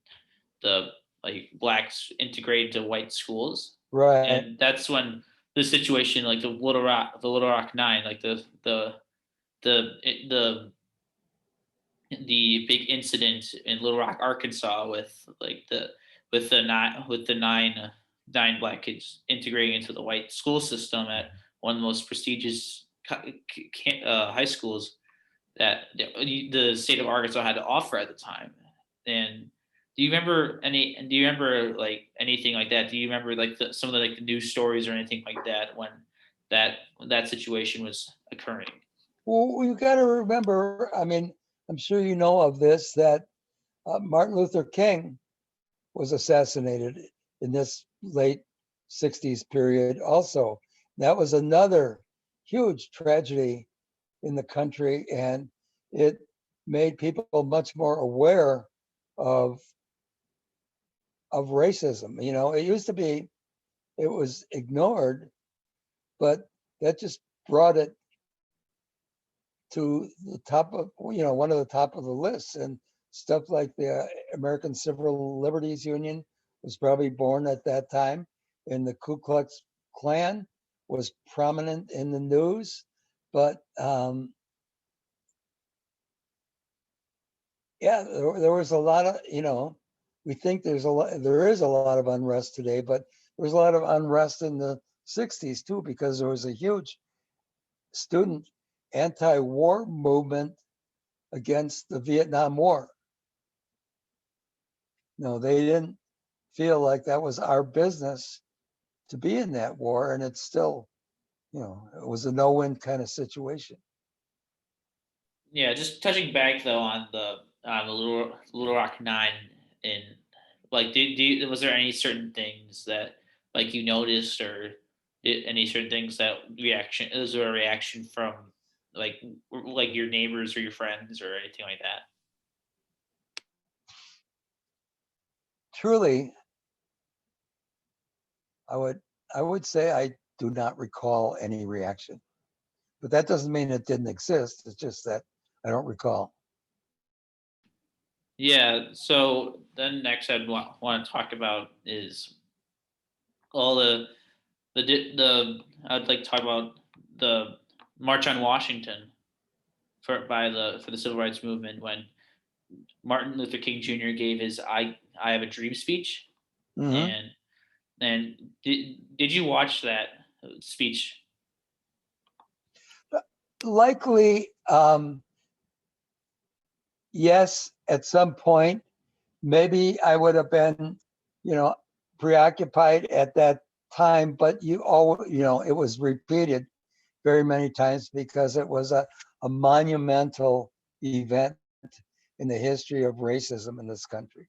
Speaker 2: the like blacks integrated to white schools,
Speaker 1: Right.
Speaker 2: and that's when the situation like the Little Rock Nine, like the the the big incident in Little Rock, Arkansas, with like the nine black kids integrating into the white school system at one of the most prestigious high schools that the state of Arkansas had to offer at the time. And do you remember like anything like that? Do you remember like some of the like the news stories or anything like that when that situation was occurring?
Speaker 1: Well, we've got to remember, I mean, I'm sure you know of this, that Martin Luther King was assassinated in this late 60s period also. That was another huge tragedy in the country, and it made people much more aware of racism. It used to be, it was ignored, but that just brought it to the top of, one of the top of the lists. And stuff like the American Civil Liberties Union was probably born at that time, and the Ku Klux Klan was prominent in the news. But yeah, there was a lot of, we think there is a lot of unrest today, but there was a lot of unrest in the 60s too, because there was a huge student anti-war movement against the Vietnam War. No, they didn't feel like that was our business to be in that war, and it's still, it was a no-win kind of situation.
Speaker 2: Yeah, just touching back though on the Little Rock Nine, and like, was there any certain things that like you noticed, or any certain things that reaction? Is there a reaction from like like your neighbors or your friends or anything like that?
Speaker 1: Truly, I would I would say I do not recall any reaction, but that doesn't mean it didn't exist. It's just that I don't recall.
Speaker 2: Yeah. So then next I'd want to talk about is all the I'd like to talk about the March on Washington for the civil rights movement when Martin Luther King Jr. gave his I Have a Dream speech,
Speaker 1: Hmm.
Speaker 2: and did you watch that speech?
Speaker 1: Likely, yes, at some point. Maybe I would have been, you know, preoccupied at that time, but it was repeated very many times because it was a monumental event in the history of racism in this country.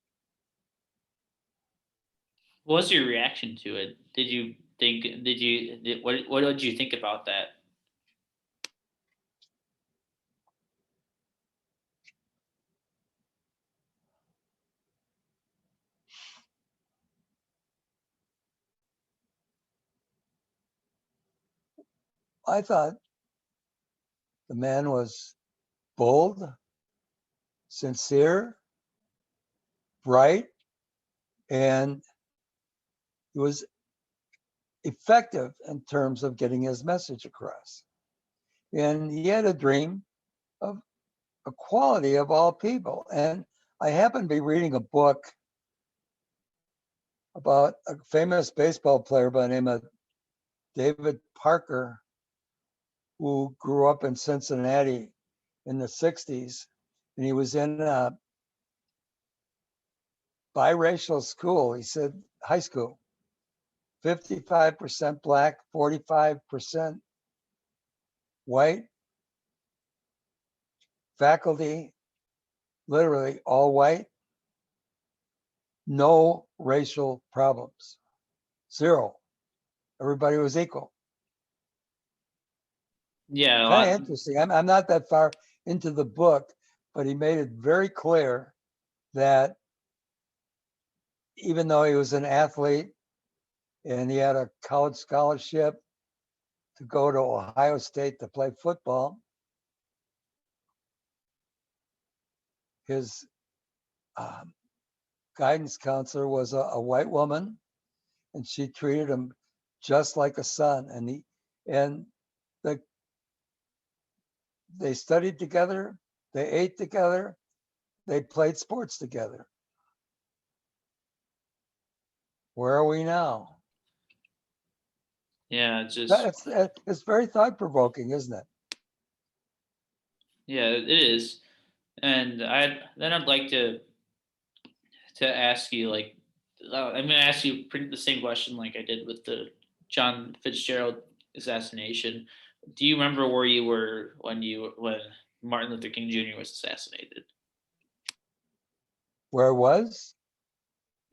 Speaker 2: What was your reaction to it? think? What did you think about that?
Speaker 1: I thought the man was bold, sincere, bright, and he was effective in terms of getting his message across. And he had a dream of equality of all people. And I happened to be reading a book about a famous baseball player by the name of David Parker, who grew up in Cincinnati in the 60s. And he was in a biracial school, he said, high school, 55% black, 45% white, faculty, literally all white, no racial problems, zero. Everybody was equal.
Speaker 2: Yeah,
Speaker 1: Kind of interesting. I'm not that far into the book, but he made it very clear that even though he was an athlete and he had a college scholarship to go to Ohio State to play football, his guidance counselor was a white woman, and she treated him just like a son. And they studied together, they ate together, they played sports together. Where are we now?
Speaker 2: yeah,
Speaker 1: It's very thought provoking, isn't it?
Speaker 2: yeah, it is. And I'd like to ask you, like, I'm going to ask you pretty the same question like I did with the John Fitzgerald assassination. Do you remember where you were when Martin Luther King Jr. was assassinated?
Speaker 1: Where was?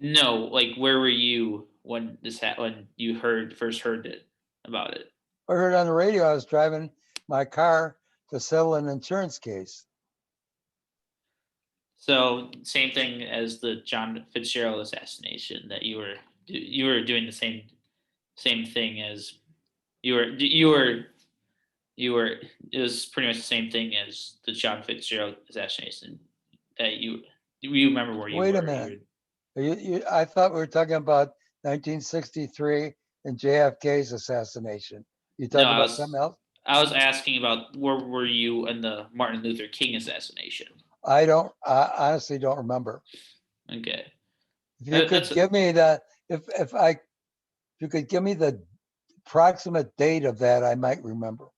Speaker 2: No, like where were you when when you first heard it about it?
Speaker 1: I heard on the radio, I was driving my car to settle an insurance case.
Speaker 2: So same thing as the John Fitzgerald assassination, that you were doing the same thing as you were it was pretty much the same thing as the John Fitzgerald assassination, that you remember where you
Speaker 1: Wait a
Speaker 2: were.
Speaker 1: minute. I thought we were talking about 1963 and JFK's assassination. You
Speaker 2: No,
Speaker 1: talking about something else?
Speaker 2: I was asking about where were you in the Martin Luther King assassination.
Speaker 1: I honestly don't remember.
Speaker 2: Okay.
Speaker 1: If you could give me that, if you could give me the approximate date of that, I might remember.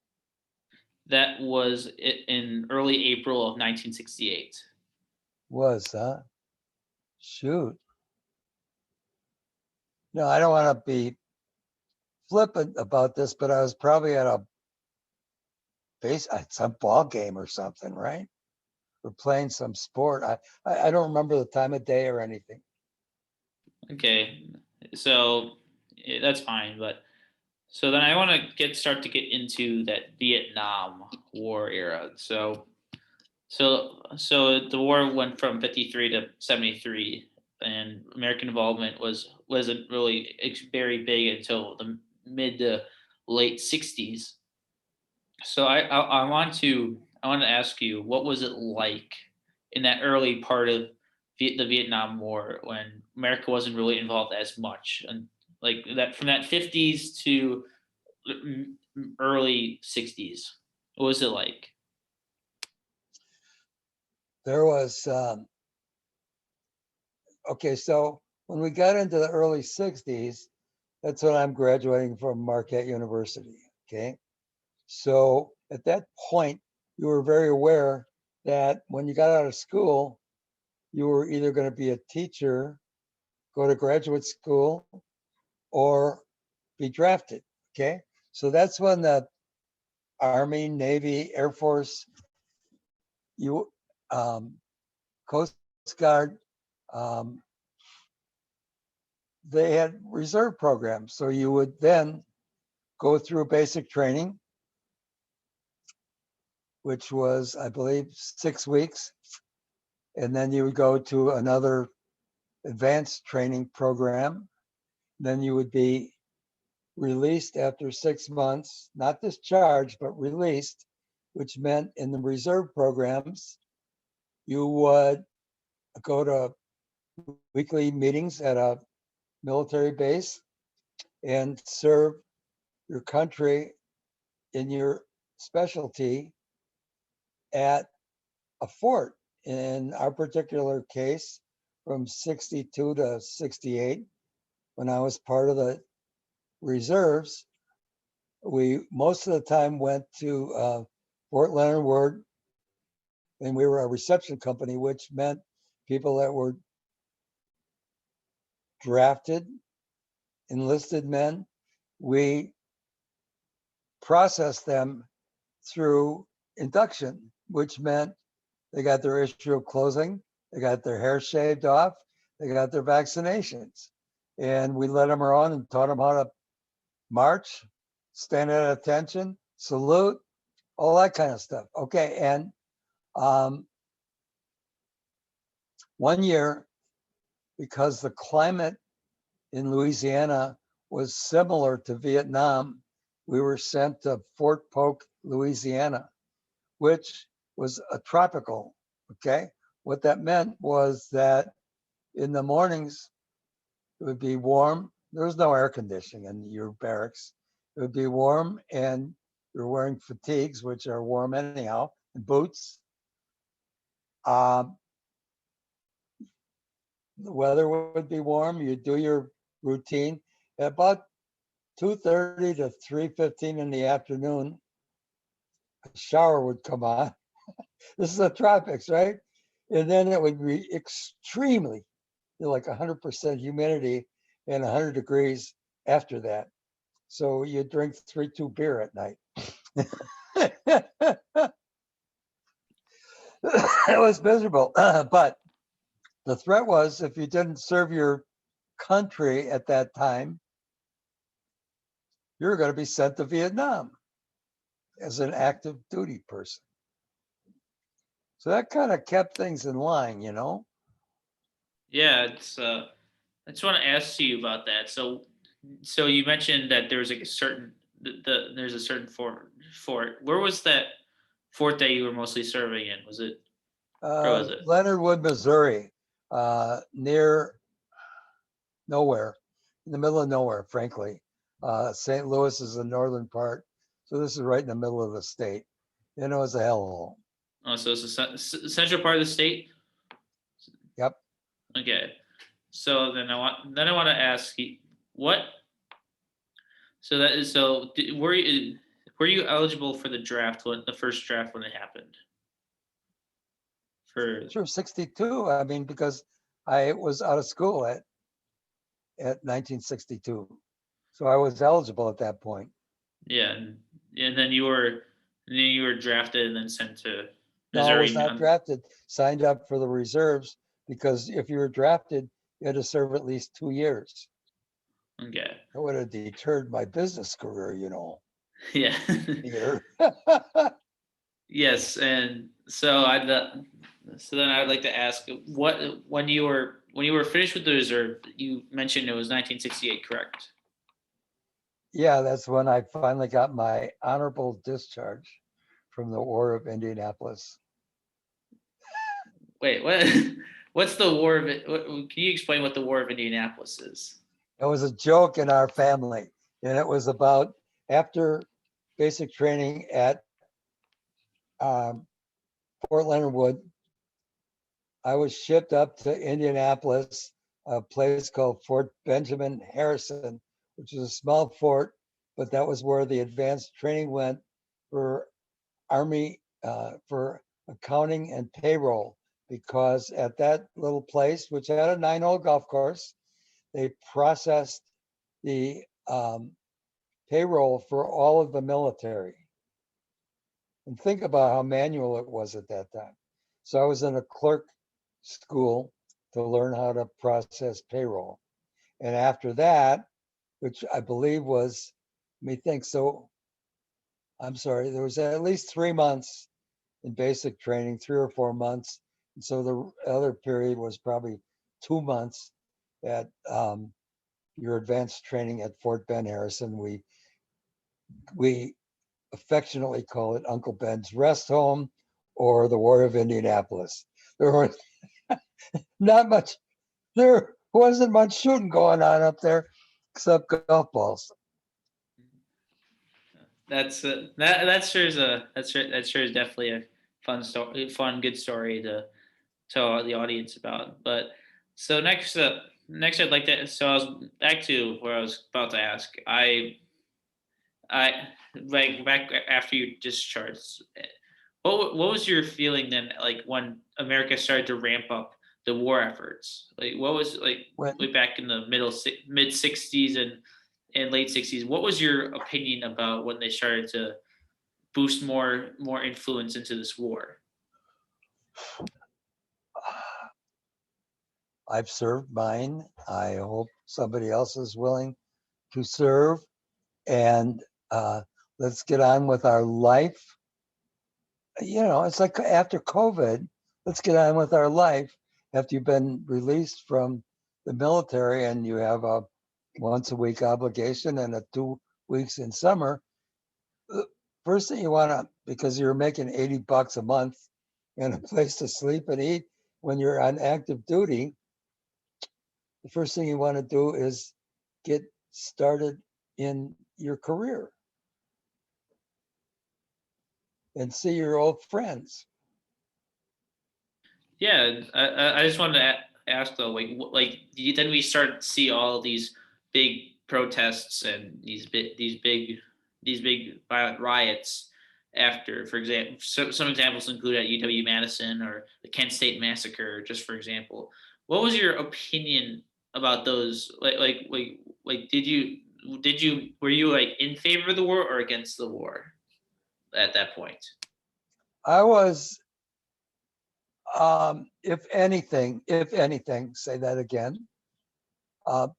Speaker 2: That was in early April of 1968.
Speaker 1: Was, huh? Shoot. No, I don't want to be flippant about this, but I was probably at some ball game or something, right? Or playing some sport. I don't remember the time of day or anything.
Speaker 2: Okay, so that's fine, but so then I want to start to get into that Vietnam War era. So the war went from 53 to 73, and American involvement wasn't really very big until the mid to late 60s. So I want to ask you, what was it like in that early part of the Vietnam War, when America wasn't really involved as much, and like that from that 50s to early 60s? What was it like?
Speaker 1: There was, okay, so when we got into the early 60s, that's when I'm graduating from Marquette University, okay? So at that point, you were very aware that when you got out of school, you were either going to be a teacher, go to graduate school, or be drafted, okay? So that's when the Army, Navy, Air Force, you Coast Guard, um, they had reserve programs. So you would then go through basic training, which was, I believe, 6 weeks. And then you would go to another advanced training program. Then you would be released after 6 months, not discharged, but released, which meant in the reserve programs, you would go to weekly meetings at a military base and serve your country in your specialty at a fort. In our particular case, from 62 to 68, when I was part of the reserves, we most of the time went to Fort Leonard Wood, and we were a reception company, which meant people that were drafted, enlisted men, we processed them through induction, which meant they got their issue of clothing, they got their hair shaved off, they got their vaccinations. And we led them around and taught them how to march, stand at attention, salute, all that kind of stuff. Okay, and one year, because the climate in Louisiana was similar to Vietnam, we were sent to Fort Polk, Louisiana, which was a tropical, okay? What that meant was that in the mornings, it would be warm. There was no air conditioning in your barracks. It would be warm, and you're wearing fatigues, which are warm anyhow, and boots. The weather would be warm. You do your routine. At about 2:30 to 3:15 in the afternoon, a shower would come on. This is the tropics, right? And then it would be extremely, like 100% humidity and 100 degrees after that. So you drink 3-2 beer at night. It was miserable. But the threat was if you didn't serve your country at that time, you're going to be sent to Vietnam as an active duty person. So that kind of kept things in line, you know?
Speaker 2: Yeah, it's I just want to ask you about that. So you mentioned that there was like a certain there's a certain fort. Where was that fort that you were mostly serving in? Was it where was it?
Speaker 1: Leonard Wood, Missouri, near nowhere, in the middle of nowhere, frankly. St. Louis is the northern part. So this is right in the middle of the state. You know, it's a hellhole.
Speaker 2: Oh, so it's a central part of the state.
Speaker 1: Yep.
Speaker 2: Okay. So then I want to ask you what. So that is so. Were you eligible for the draft when the first draft when it happened? For
Speaker 1: Sure, 62. I mean, because I was out of school at 1962. So I was eligible at that point.
Speaker 2: yeah, and then you were drafted and then sent to
Speaker 1: No, I
Speaker 2: Missouri.
Speaker 1: was not drafted, signed up for the reserves because if you were drafted, you had to serve at least 2 years.
Speaker 2: Okay.
Speaker 1: That would have deterred my business career, you know,
Speaker 2: Yeah.
Speaker 1: Peter.
Speaker 2: Yes, and so then I'd like to ask what when you were finished with the reserve, you mentioned it was 1968, correct?
Speaker 1: Yeah, that's when I finally got my honorable discharge from the War of Indianapolis.
Speaker 2: Wait, what? What's the War of it? Can you explain what the War of Indianapolis is?
Speaker 1: It was a joke in our family, and it was about after basic training at um, Fort Leonard Wood. I was shipped up to Indianapolis, a place called Fort Benjamin Harrison, which is a small fort, but that was where the advanced training went for Army, for accounting and payroll, because at that little place, which had a 9-hole golf course, they processed the payroll for all of the military. And think about how manual it was at that time. So I was in a clerk school to learn how to process payroll. And after that, which I believe was, let me think, so I'm sorry, there was at least 3 months in basic training, 3 or 4 months. And so the other period was probably 2 months at your advanced training at Fort Ben Harrison. We affectionately call it Uncle Ben's Rest Home or the War of Indianapolis. There was not much, there wasn't much shooting going on up there except golf balls.
Speaker 2: That sure is definitely a fun story, fun good story to tell the audience about. But so next I'd like to. So I was back to where I was about to ask. I like back after you discharged. What was your feeling then? Like when America started to ramp up the war efforts. Like what was
Speaker 1: When
Speaker 2: like back in the mid '60s and late '60s. What was your opinion about when they started to boost more influence into this war?
Speaker 1: I've served mine, I hope somebody else is willing to serve, and let's get on with our life. It's like after COVID, let's get on with our life. After you've been released from the military and you have a once a week obligation and a 2 weeks in summer, first thing you want to, because you're making $80 a month and a place to sleep and eat when you're on active duty, the first thing you want to do is get started in your career and see your old friends.
Speaker 2: Yeah, I just wanted to ask though, then we start to see all these big protests and these big violent riots after, for example, some examples include at UW Madison or the Kent State Massacre, just for example. What was your opinion about those? Were you like in favor of the war or against the war at that point?
Speaker 1: I was, if anything, say that again,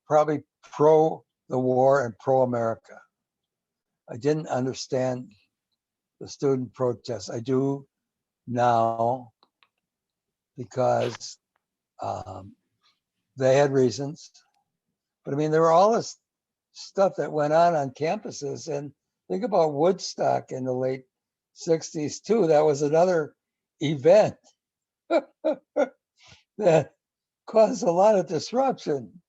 Speaker 1: probably pro the war and pro America. I didn't understand the student protests. I do now because they had reasons. But I mean, there were all this stuff that went on campuses. And think about Woodstock in the late 60s, too. That was another event that caused a lot of disruption.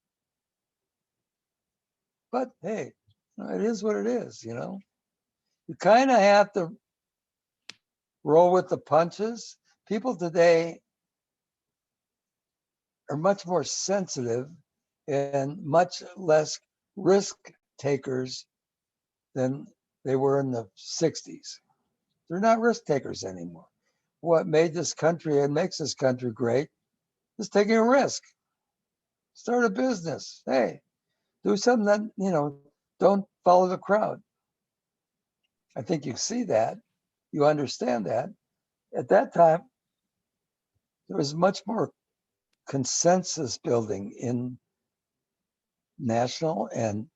Speaker 1: But hey, it is what it is, You kind of have to roll with the punches. People today are much more sensitive and much less risk takers than they were in the 60s. They're not risk takers anymore. What made this country and makes this country great is taking a risk. Start a business. Hey, do something that, don't follow the crowd. I think you see that. You understand that. At that time, there was much more consensus building in national and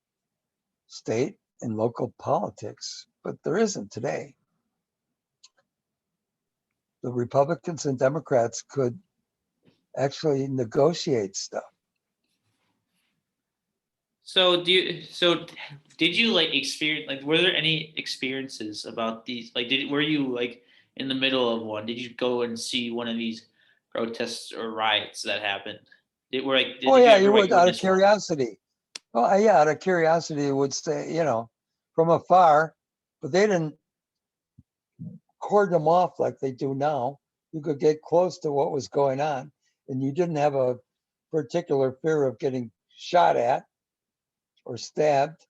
Speaker 1: state and local politics, but there isn't today. The Republicans and Democrats could actually negotiate stuff.
Speaker 2: Did you like experience, like were there any experiences about these, were you like in the middle of one? Did you go and see one of these protests or riots that happened?
Speaker 1: Oh
Speaker 2: Did you
Speaker 1: yeah,
Speaker 2: ever
Speaker 1: you would out of
Speaker 2: witness one?
Speaker 1: curiosity. Oh yeah, out of curiosity, you would say, from afar, but they didn't cordon them off like they do now. You could get close to what was going on, and you didn't have a particular fear of getting shot at or stabbed.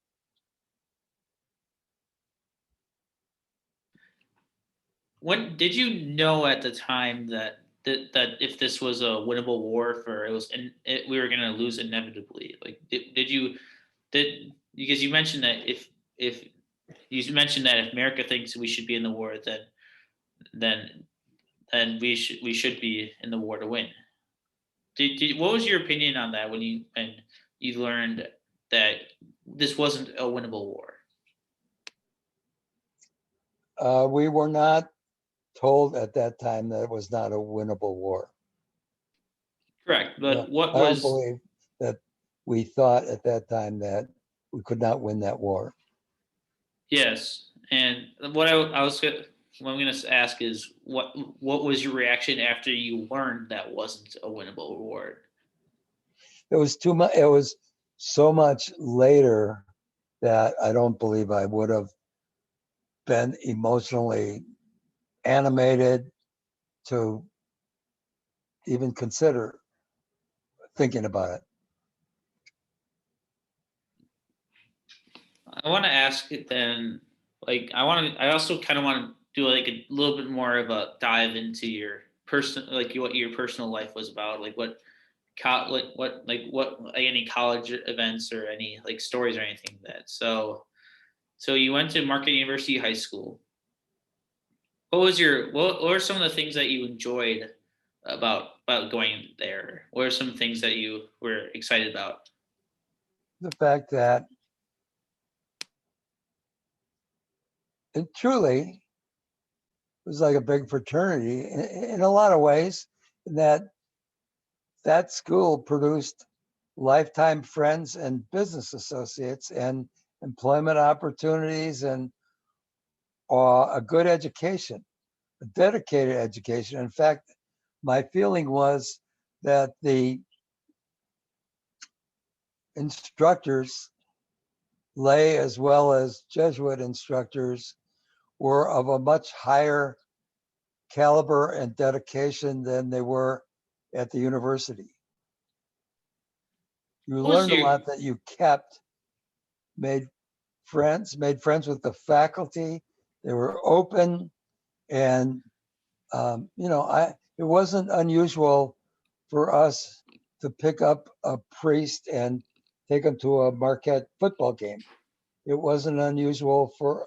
Speaker 2: When did you know at the time that if this was a winnable war, for we were going to lose inevitably? Like did because you mentioned that if you mentioned that if America thinks we should be in the war, then we should be in the war to win. What was your opinion on that when you learned that this wasn't a winnable war?
Speaker 1: We were not told at that time that it was not a winnable war.
Speaker 2: Correct, but what
Speaker 1: I don't
Speaker 2: was
Speaker 1: believe that we thought at that time that we could not win that war.
Speaker 2: yes, and what I was what I'm going to ask is what was your reaction after you learned that wasn't a winnable war?
Speaker 1: It was too much. It was so much later that I don't believe I would have been emotionally animated to even consider thinking about it.
Speaker 2: I want to ask it then. Like, I also kind of want to do like a little bit more of a dive into your like what your personal life was about, like what any college events or any like stories or anything like that. So you went to Marquette University High School. What were some of the things that you enjoyed about going there? What are some things that you were excited about?
Speaker 1: The fact that it truly was like a big fraternity in a lot of ways, in that school produced lifetime friends and business associates and employment opportunities and a good education, a dedicated education. In fact, my feeling was that the instructors, lay as well as Jesuit instructors, were of a much higher caliber and dedication than they were at the university. You
Speaker 2: What was
Speaker 1: learned a
Speaker 2: your
Speaker 1: lot that you kept, made friends with the faculty. They were open, and it wasn't unusual for us to pick up a priest and take him to a Marquette football game. It wasn't unusual for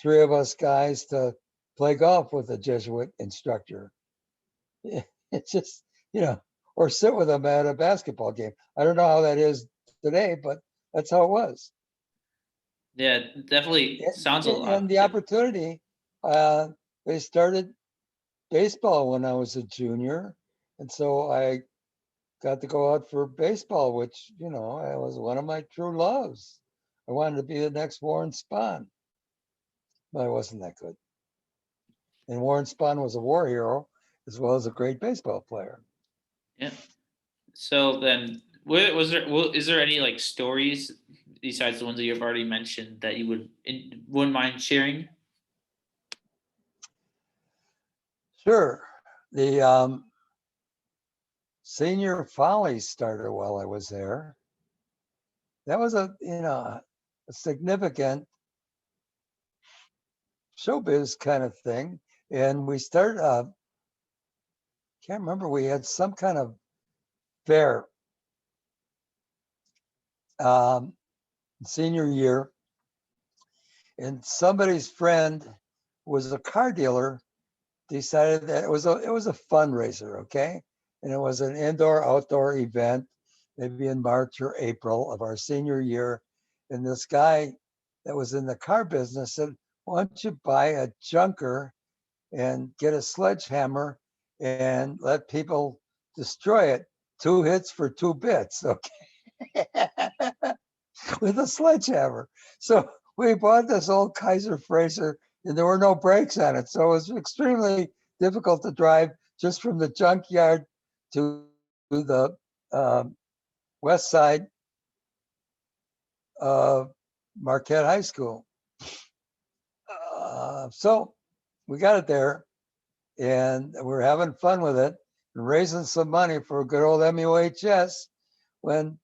Speaker 1: three of us guys to play golf with a Jesuit instructor. It's just, or sit with them at a basketball game. I don't know how that is today, but that's how it was.
Speaker 2: Yeah, definitely sounds a
Speaker 1: And
Speaker 2: lot.
Speaker 1: the opportunity, they started baseball when I was a junior. And so I got to go out for baseball, which, it was one of my true loves. I wanted to be the next Warren Spahn, but I wasn't that good. And Warren Spahn was a war hero as well as a great baseball player.
Speaker 2: Yeah. So then, is there any like stories besides the ones that you've already mentioned that you wouldn't mind sharing?
Speaker 1: Sure. The senior follies started while I was there. That was a significant showbiz kind of thing. And we started, can't remember, we had some kind of fair senior year. And somebody's friend was a car dealer, decided that it was a fundraiser, okay? And it was an indoor outdoor event, maybe in March or April of our senior year. And this guy that was in the car business said, why don't you buy a junker and get a sledgehammer and let people destroy it? 2 hits for 2 bits, okay? With a sledgehammer. So we bought this old Kaiser Fraser and there were no brakes on it. So it was extremely difficult to drive just from the junkyard to the west side of Marquette High School. So we got it there and we're having fun with it and raising some money for a good old MUHS when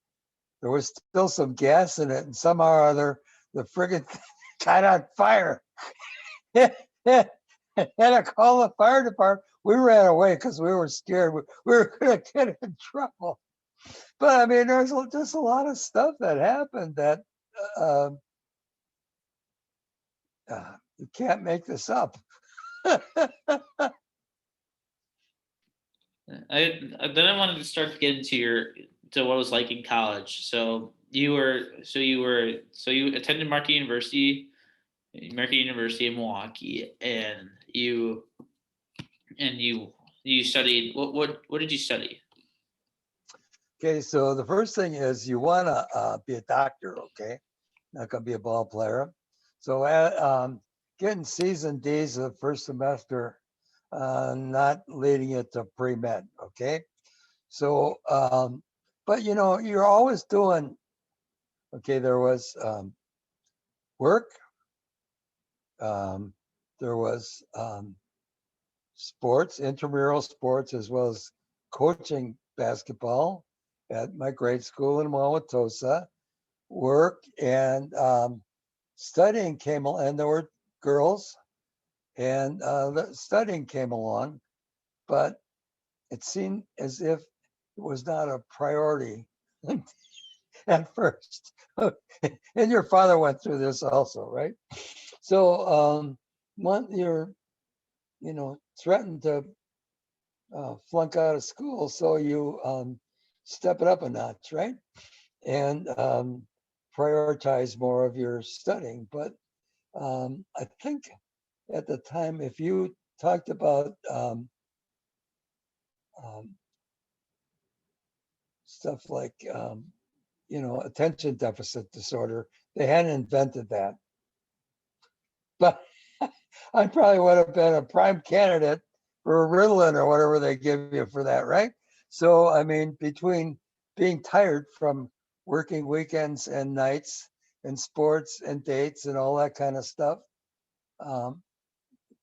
Speaker 1: there was still some gas in it, and somehow or other, the friggin' thing got on fire. And I called the fire department. We ran away because we were scared. We were going to get in trouble. But I mean, there's just a lot of stuff that happened that you can't make this up.
Speaker 2: I wanted to start to get into what it was like in college. So you attended Marquette University in Milwaukee, and you studied what did you study?
Speaker 1: Okay, so the first thing is you want to be a doctor, okay? Not going to be a ball player. So getting C's and D's the first semester, not leading it to pre-med, okay? So, but you're always doing, okay, there was work, there was sports, intramural sports, as well as coaching basketball at my grade school in Wauwatosa, work and studying came along, and there were girls, and the studying came along, but it seemed as if it was not a priority at first. And your father went through this also, right? So when you're, threatened to flunk out of school, so you step it up a notch, right? And prioritize more of your studying. But I think at the time, if you talked about stuff like, attention deficit disorder, they hadn't invented that. But I probably would have been a prime candidate for a Ritalin or whatever they give you for that, right? So, I mean, between being tired from working weekends and nights and sports and dates and all that kind of stuff,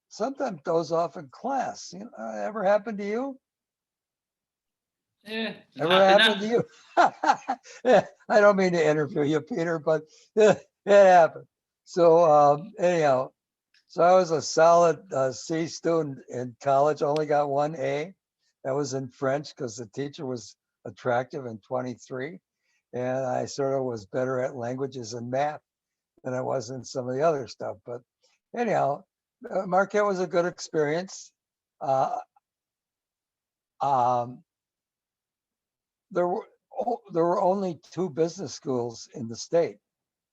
Speaker 1: sometimes doze off in class. Ever happened to you?
Speaker 2: Yeah,
Speaker 1: Ever
Speaker 2: not
Speaker 1: happened to you? I don't mean to interview you, Peter, but it happened. So anyhow, so I was a solid C student in college, only got one A. That was in French because the teacher was attractive and 23. And I sort of was better at languages and math than I was in some of the other stuff. But anyhow, Marquette was a good experience. Uh, um, there were only two business schools in the state.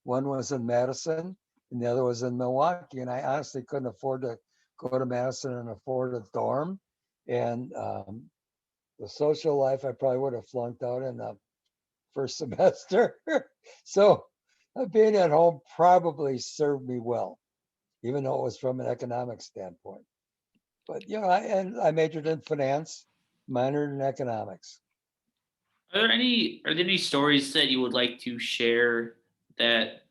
Speaker 1: One was in Madison and the other was in Milwaukee. And I honestly couldn't afford to go to Madison and afford a dorm. And the social life, I probably would have flunked out in the first semester. So being at home probably served me well, even though it was from an economic standpoint. But, I majored in finance, minored in economics.
Speaker 2: Are there any stories that you would like to share that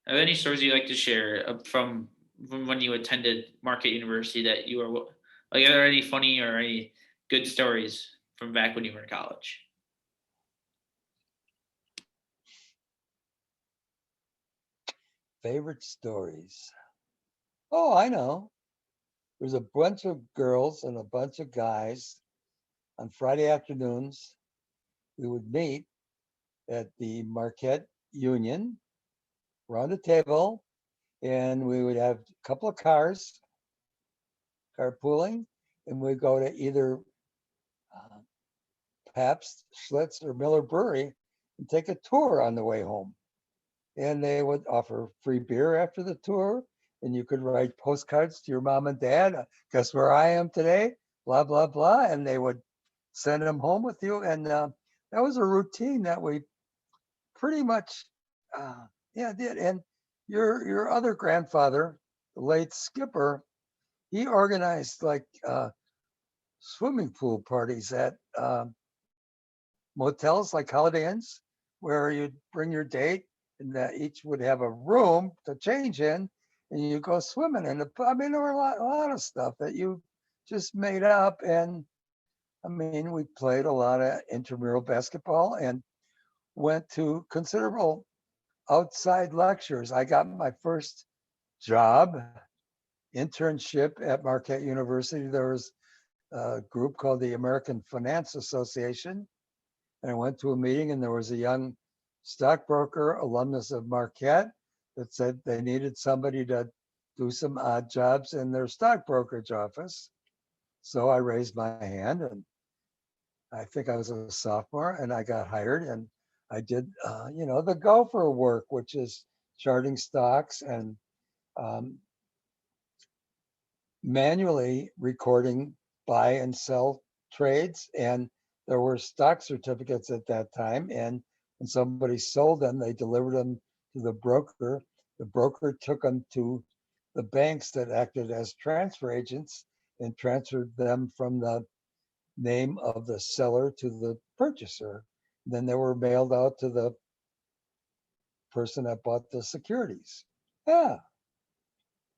Speaker 2: are there any stories you'd like to share from when you attended Marquette University that you were like, are there any funny or any good stories from back when you were in college?
Speaker 1: Favorite stories. Oh, I know. There's a bunch of girls and a bunch of guys on Friday afternoons. We would meet at the Marquette Union around a table, and we would have a couple of cars, carpooling, and we'd go to either uh, Pabst, Schlitz, or Miller Brewery and take a tour on the way home. And they would offer free beer after the tour, and you could write postcards to your mom and dad. Guess where I am today? Blah blah blah, and they would send them home with you. And that was a routine that we pretty much, did. And your other grandfather, the late Skipper, he organized like swimming pool parties at motels like Holiday Inns, where you'd bring your date and that each would have a room to change in, and you go swimming. And I mean, there were a lot of stuff that you just made up. And I mean, we played a lot of intramural basketball and went to considerable outside lectures. I got my first job, internship at Marquette University. There was a group called the American Finance Association. And I went to a meeting, and there was a young stockbroker, alumnus of Marquette, that said they needed somebody to do some odd jobs in their stock brokerage office. So I raised my hand, and I think I was a sophomore, and I got hired, and I did, the gopher work, which is charting stocks and um, manually recording buy and sell trades. And there were stock certificates at that time. And when somebody sold them, they delivered them to the broker. The broker took them to the banks that acted as transfer agents and transferred them from the name of the seller to the purchaser. Then they were mailed out to the person that bought the securities. Yeah.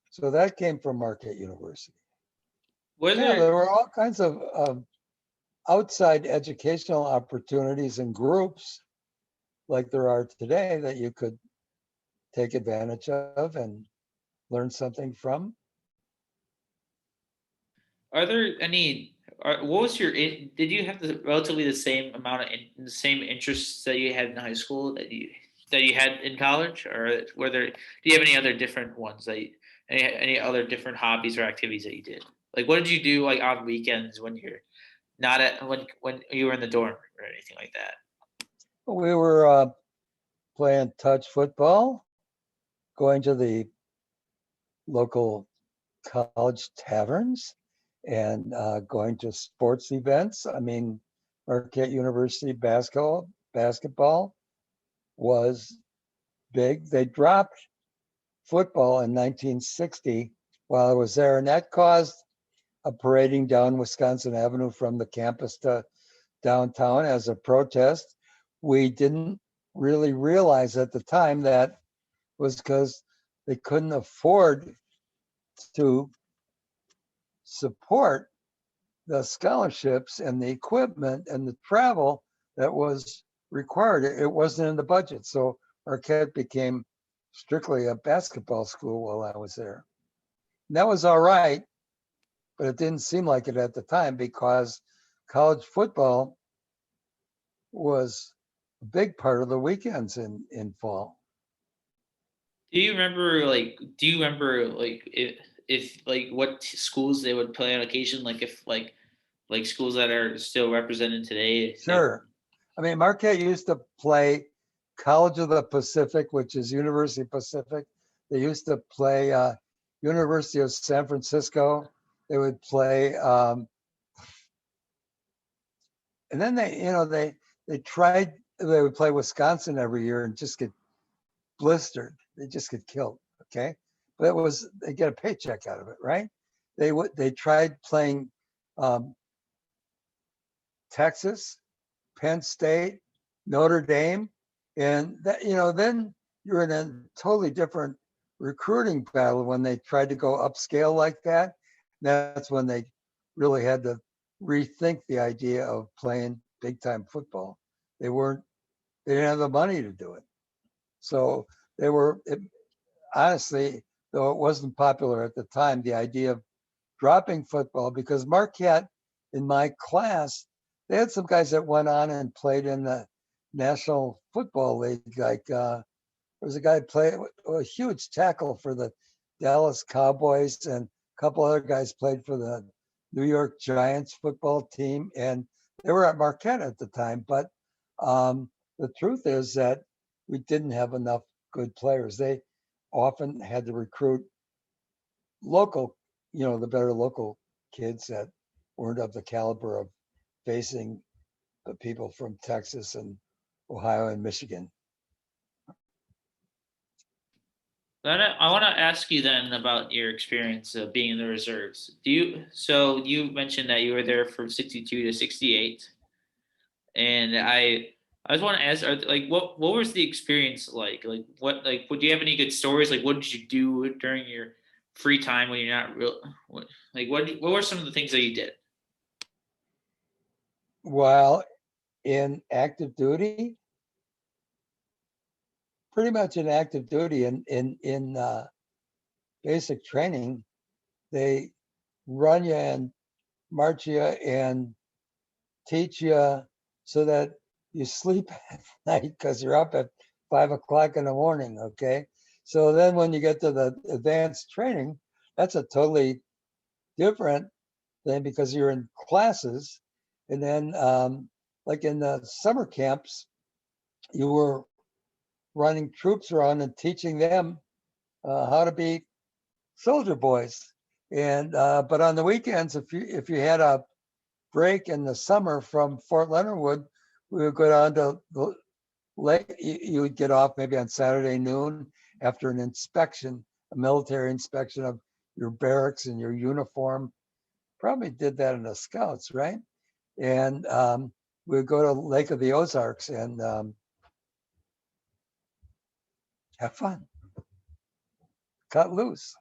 Speaker 1: So that came from Marquette University.
Speaker 2: Were
Speaker 1: Yeah,
Speaker 2: there
Speaker 1: there were all kinds of outside educational opportunities and groups like there are today that you could take advantage of and learn something from.
Speaker 2: Are there any? What was your? Did you have the relatively the same amount of the same interests that you had in high school that you had in college, or were there? Do you have any other different ones that any other different hobbies or activities that you did? Like, what did you do like on weekends when you're not at when you were in the dorm or anything like that?
Speaker 1: We were playing touch football, going to the local college taverns, and going to sports events. I mean, Marquette University basketball was big. They dropped football in 1960 while I was there, and that caused a parading down Wisconsin Avenue from the campus to downtown as a protest. We didn't really realize at the time that was because they couldn't afford to support the scholarships and the equipment and the travel that was required. It wasn't in the budget. So Marquette became strictly a basketball school while I was there. And that was all right, but it didn't seem like it at the time because college football was a big part of the weekends in fall.
Speaker 2: Do you remember like if like what schools they would play on occasion? Like if like schools that are still represented today.
Speaker 1: Sure. I mean, Marquette used to play College of the Pacific, which is University Pacific. They used to play University of San Francisco. They would play, and then they would play Wisconsin every year and just get blistered. They just get killed. Okay, but they get a paycheck out of it, right? They tried playing Texas, Penn State, Notre Dame, and that then you're in a totally different recruiting battle when they tried to go upscale like that. That's when they really had to rethink the idea of playing big time football. They didn't have the money to do it. So honestly, though it wasn't popular at the time, the idea of dropping football, because Marquette in my class, they had some guys that went on and played in the National Football League. Like there was a guy played a huge tackle for the Dallas Cowboys, and a couple other guys played for the New York Giants football team, and they were at Marquette at the time. But the truth is that we didn't have enough good players. They often had to recruit local, the better local kids that weren't of the caliber of facing the people from Texas and Ohio and Michigan.
Speaker 2: Then I want to ask you then about your experience of being in the reserves. So you mentioned that you were there from 62 to 68, and I just want to ask, what was the experience like? Would you have any good stories? Like, what did you do during your free time when you're not real? What were some of the things that you did?
Speaker 1: While in active duty, pretty much in active duty in basic training, they run you and march you and teach you so that you sleep at night because you're up at 5 o'clock in the morning. Okay. So then when you get to the advanced training, that's a totally different thing because you're in classes And then, like in the summer camps, you were running troops around and teaching them how to be soldier boys. And but on the weekends, if you had a break in the summer from Fort Leonard Wood, we would go down to the lake. You would get off maybe on Saturday noon after an inspection, a military inspection of your barracks and your uniform. Probably did that in the Scouts, right? And we would go to Lake of the Ozarks and have fun, cut loose,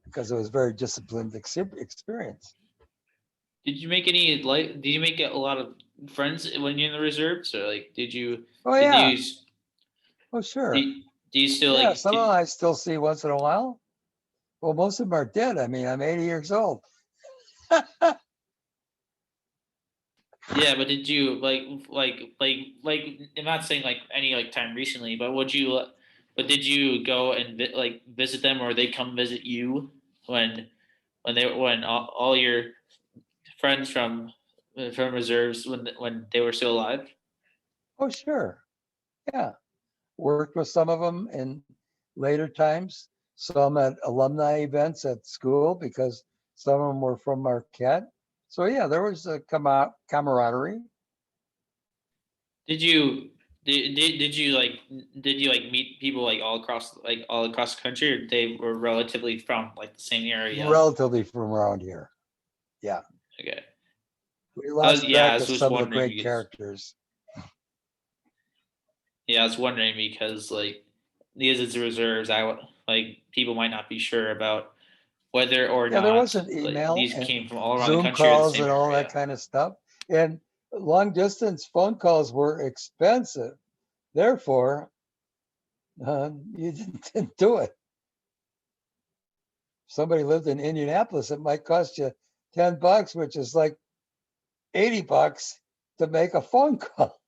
Speaker 1: because it was a very disciplined experience.
Speaker 2: Did you make any did you make a lot of friends when you're in the reserves, or like
Speaker 1: Oh
Speaker 2: did
Speaker 1: yeah,
Speaker 2: you
Speaker 1: oh sure.
Speaker 2: do you still
Speaker 1: Yeah,
Speaker 2: like
Speaker 1: some of them I still see once in a while. Well, most of them are dead. I mean, I'm 80 years old.
Speaker 2: yeah, but did you I'm not saying like any like time recently, but did you go and visit them, or they come visit you when when all your friends from reserves when they were still alive?
Speaker 1: Oh, sure. Yeah. Worked with some of them in later times, some at alumni events at school because some of them were from Marquette. So yeah, there was a camaraderie.
Speaker 2: Did you did you meet people all across the country, or they were relatively from like the same area?
Speaker 1: Relatively from around here. Yeah.
Speaker 2: Okay.
Speaker 1: We lost
Speaker 2: I
Speaker 1: track
Speaker 2: was
Speaker 1: of
Speaker 2: just
Speaker 1: some of the
Speaker 2: wondering
Speaker 1: great
Speaker 2: because
Speaker 1: characters.
Speaker 2: I was wondering because it's reserves, like people might not be sure about whether or
Speaker 1: Yeah, there
Speaker 2: not
Speaker 1: wasn't
Speaker 2: like
Speaker 1: email
Speaker 2: these
Speaker 1: and
Speaker 2: came from all around the
Speaker 1: Zoom
Speaker 2: country or the
Speaker 1: calls
Speaker 2: same
Speaker 1: and all that
Speaker 2: area.
Speaker 1: kind of stuff. And long distance phone calls were expensive. Therefore, you didn't do it. If somebody lived in Indianapolis, it might cost you $10, which is like $80 to make a phone call.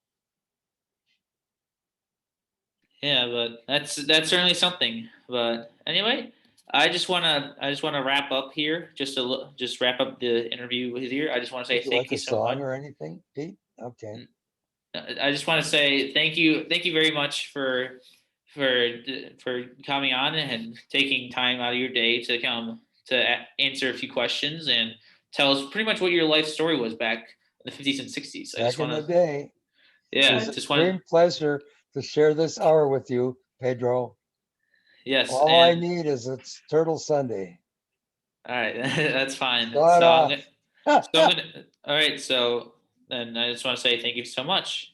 Speaker 2: Yeah, but that's certainly something. But anyway, I just wanna wrap up here. Just wrap up the interview with you. I just want to say
Speaker 1: Would you
Speaker 2: thank
Speaker 1: like
Speaker 2: you
Speaker 1: a
Speaker 2: so much.
Speaker 1: song or anything, Pete? Okay.
Speaker 2: I just want to say thank you very much for coming on and taking time out of your day to come to answer a few questions and tell us pretty much what your life story was back in the 50s and 60s. I just
Speaker 1: Back in
Speaker 2: want
Speaker 1: the
Speaker 2: to
Speaker 1: day, it
Speaker 2: yeah,
Speaker 1: was an
Speaker 2: just want
Speaker 1: extreme pleasure to share this hour with you, Pedro.
Speaker 2: yes,
Speaker 1: All I
Speaker 2: and
Speaker 1: need is it's Turtle Sunday.
Speaker 2: all right, that's fine.
Speaker 1: Start off.
Speaker 2: So I'm gonna all right, so then I just want to say thank you so much.